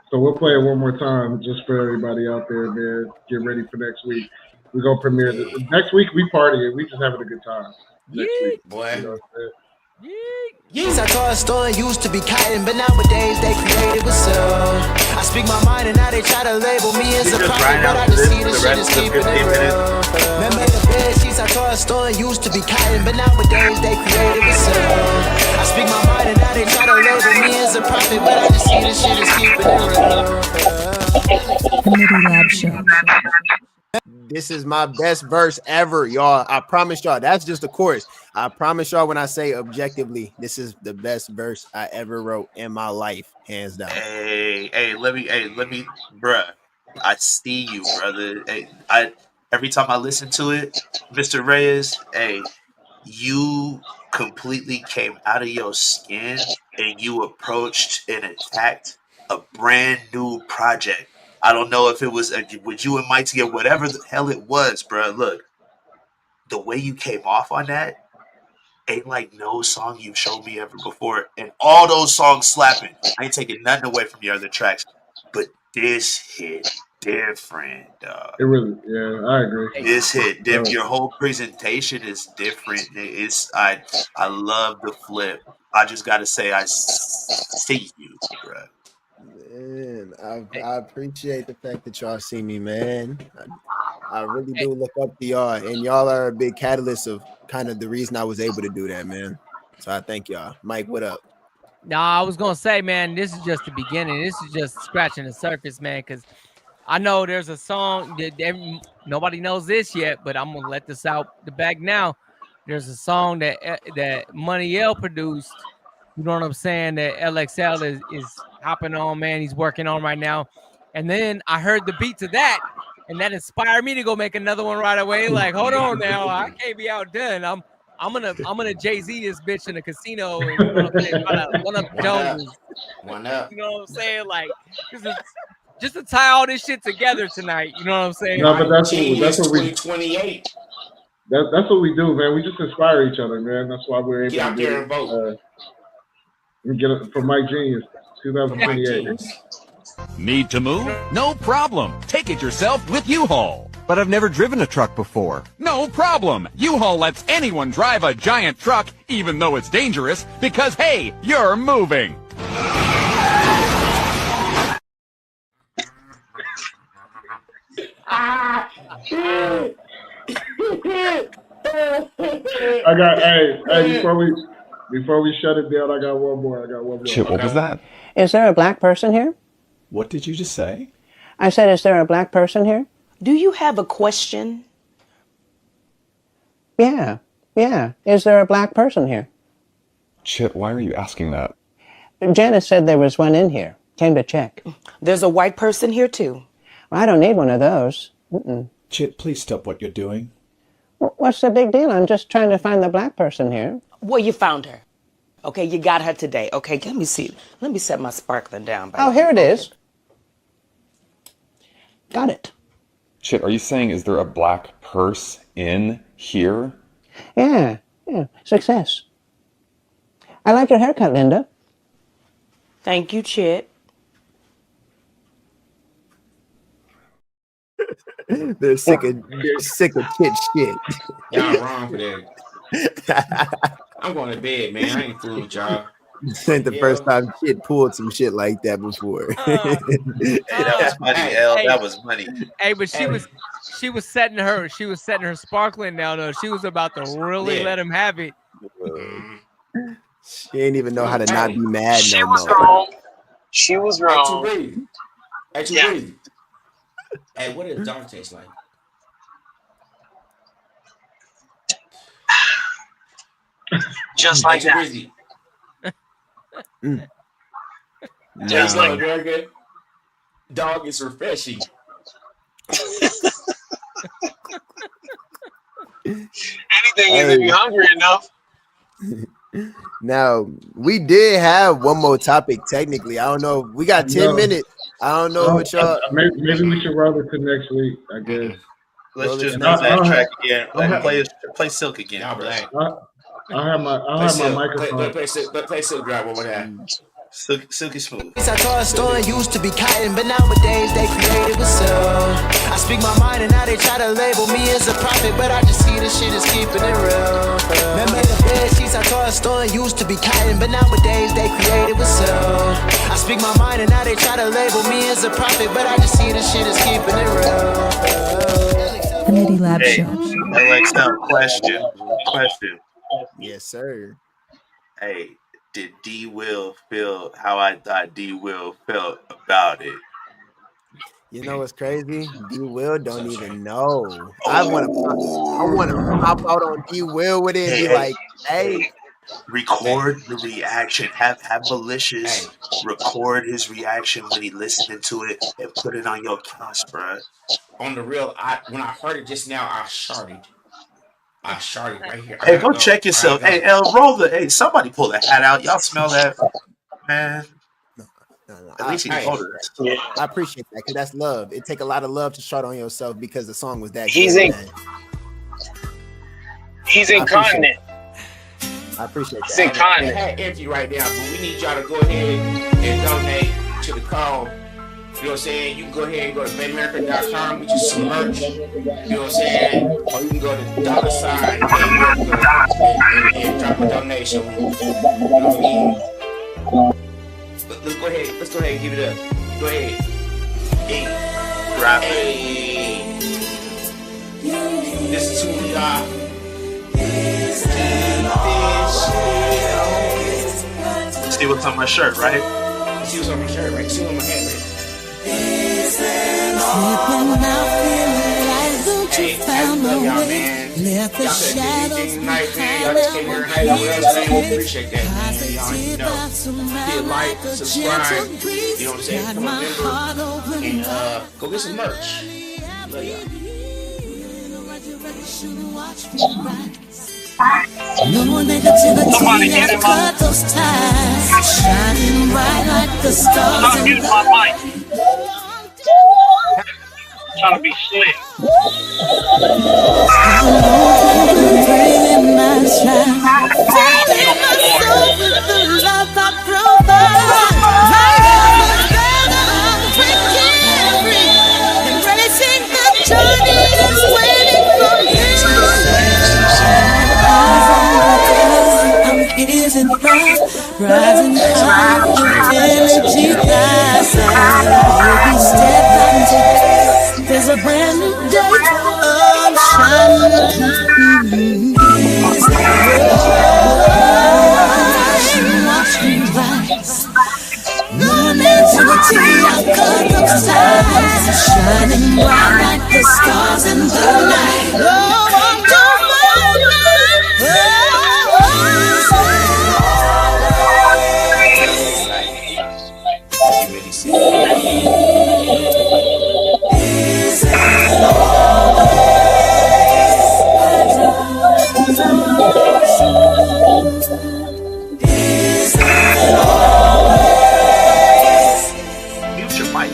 so we'll play it one more time just for everybody out there, man. Get ready for next week. We're gonna premiere this. Next week we partying. We just having a good time. Next week, boy. You know what I'm saying? Yes, I tore a store and used to be cotton, but nowadays they created with silk. I speak my mind and now they try to label me as a prophet, but I just see this shit is keeping it real. Remember the bed sheets I tore a store and used to be cotton, but nowadays they created with silk. I speak my mind and now they try to label me as a prophet, but I just see this shit is keeping it real. The Midi Lab Show. This is my best verse ever, y'all. I promise y'all. That's just the chorus. I promise y'all when I say objectively, this is the best verse I ever wrote in my life, hands down. Hey, let me, bruh. I see you, brother. Hey, every time I listen to it, Mr. Reyes, hey, you completely came out of your skin and you approached and attacked a brand new project. I don't know if it was with you and Mighty or whatever the hell it was, bruh. Look, the way you came off on that ain't like no song you've showed me ever before. And all those songs slapping. I ain't taking nothing away from your other tracks. But this hit different, dog. It really, yeah, I agree. This hit different. Your whole presentation is different. I love the flip. I just gotta say I see you, bro. Man, I appreciate the fact that y'all see me, man. I really do look up to y'all, and y'all are a big catalyst of kind of the reason I was able to do that, man. So I thank y'all. Mike, what up? Nah, I was gonna say, man, this is just the beginning. This is just scratching the surface, man. Because I know there's a song that nobody knows this yet, but I'm gonna let this out the bag now. There's a song that Money L produced. You know what I'm saying? That LXL is hopping on, man. He's working on right now. And then I heard the beat to that, and that inspired me to go make another one right away. Like, hold on now, I can't be outdone. I'm gonna Jay-Z this bitch in a casino, and you know what I'm saying, try to one up the Joneses. One up. You know what I'm saying? Like, this is just to tie all this shit together tonight. You know what I'm saying? No, but that's what we 2028. That's what we do, man. We just inspire each other, man. That's why we're able Get to out do there and vote. Get it for Mike Genius, 2028. Need to move? No problem. Take it yourself with U-Haul. But I've never driven a truck before. No problem. U-Haul lets anyone drive a giant truck, even though it's dangerous, because, hey, you're moving. Before we shut it down, I got one more. Chip, what was that? Is there a black person here? What did you just say? I said, is there a black person here? Do you have a question? Yeah. Is there a black person here? Chip, why are you asking that? Janice said there was one in here. Came to check. There's a white person here, too. Well, I don't need one of those. Chip, please stop what you're doing. What's the big deal? I'm just trying to find the black person here. Well, you found her. Okay, you got her today. Okay, let me see. Let me set my sparkling down. Oh, here it is. Got it. Chip, are you saying is there a black purse in here? Yeah. Success. I like your haircut, Linda. Thank you, Chip. They're sick of Chit shit. Y'all wrong for that. I'm going to bed, man. I ain't fooling with y'all. This ain't the first time Chit pulled some shit like that before. Hey, that was money, L. That was money. Hey, but she was setting her sparkling down though. She was about to really let him have it. She ain't even know how to not be mad She no was more. wrong. She was wrong. Hey, what does dark taste like? Just like that. Just like that. Dog is refreshing. Anything if you're hungry enough. Now, we did have one more topic technically. I don't know. We got 10 minutes. I don't know what y'all. Maybe we should roll it to next week, I guess. Let's just play that track again. Play Silk again. Y'all black. I'll have my microphone. Play Silk Drive one more time. Silky smooth. I told a story used to be cotton, but nowadays they created with soul. I speak my mind and now they try to label me as a prophet, but I just see this shit is keeping it real. Remember the bed sheets I told a story used to be cotton, but nowadays they created with soul. I speak my mind and now they try to label me as a prophet, but I just see this shit is keeping it real. The Midi Lab Show. LXL, question. Yes, sir. Hey, did D Will feel how I thought D Will felt about it? You know what's crazy? D Will don't even know. I want to pop out on D Will with it and be like, hey. Record the reaction. Have Malicious record his reaction when he listening to it and put it on your cast, bro. On the real, when I heard it just now, I sharted. Right here. Hey, go check yourself. Hey, roll the. Hey, somebody pull the hat out. Y'all smell that, man? No. At least he voted us. Yeah. I appreciate that because that's love. It take a lot of love to shart on yourself because the song was that He's good. He's incontinent. I appreciate that. He's incontinent. The hat empty right now, but we need y'all to go ahead and donate to the cause. You know what I'm saying? You can go ahead and go to babyamerica.com, get you some merch. You know what I'm saying? Or you can go to $, and drop a donation. You know what I mean? Let's go ahead and give it up. Go ahead. Hey. This is who we are. See what's on my shirt, right? See what's on my shirt, right? See what's on my hat, right? Hey, I love y'all, man. Y'all could have did anything tonight, man. Y'all just came here and hang out with us, man. We appreciate that, man. Y'all know. Hit like, subscribe. You know what I'm saying? Become a member. And go get some merch. Love y'all. No more negativity, I cut those ties, shining bright like the stars. Don't use my mic. Trying to be slick. Breathing my child, feeding my soul with the love I provide. My love is better, I'm breaking free, embracing the journey that's waiting for me. I'm getting bright, rising high, with energy rising. Every step I take, there's a brand new day. I'm shining. Watch me rise. No negativity, I'll cut those ties. Shining bright like the stars in the night. Oh, I'm going Mute your mic.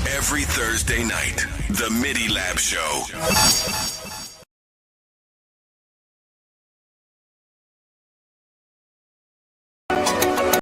Every Thursday night, the Midi Lab Show.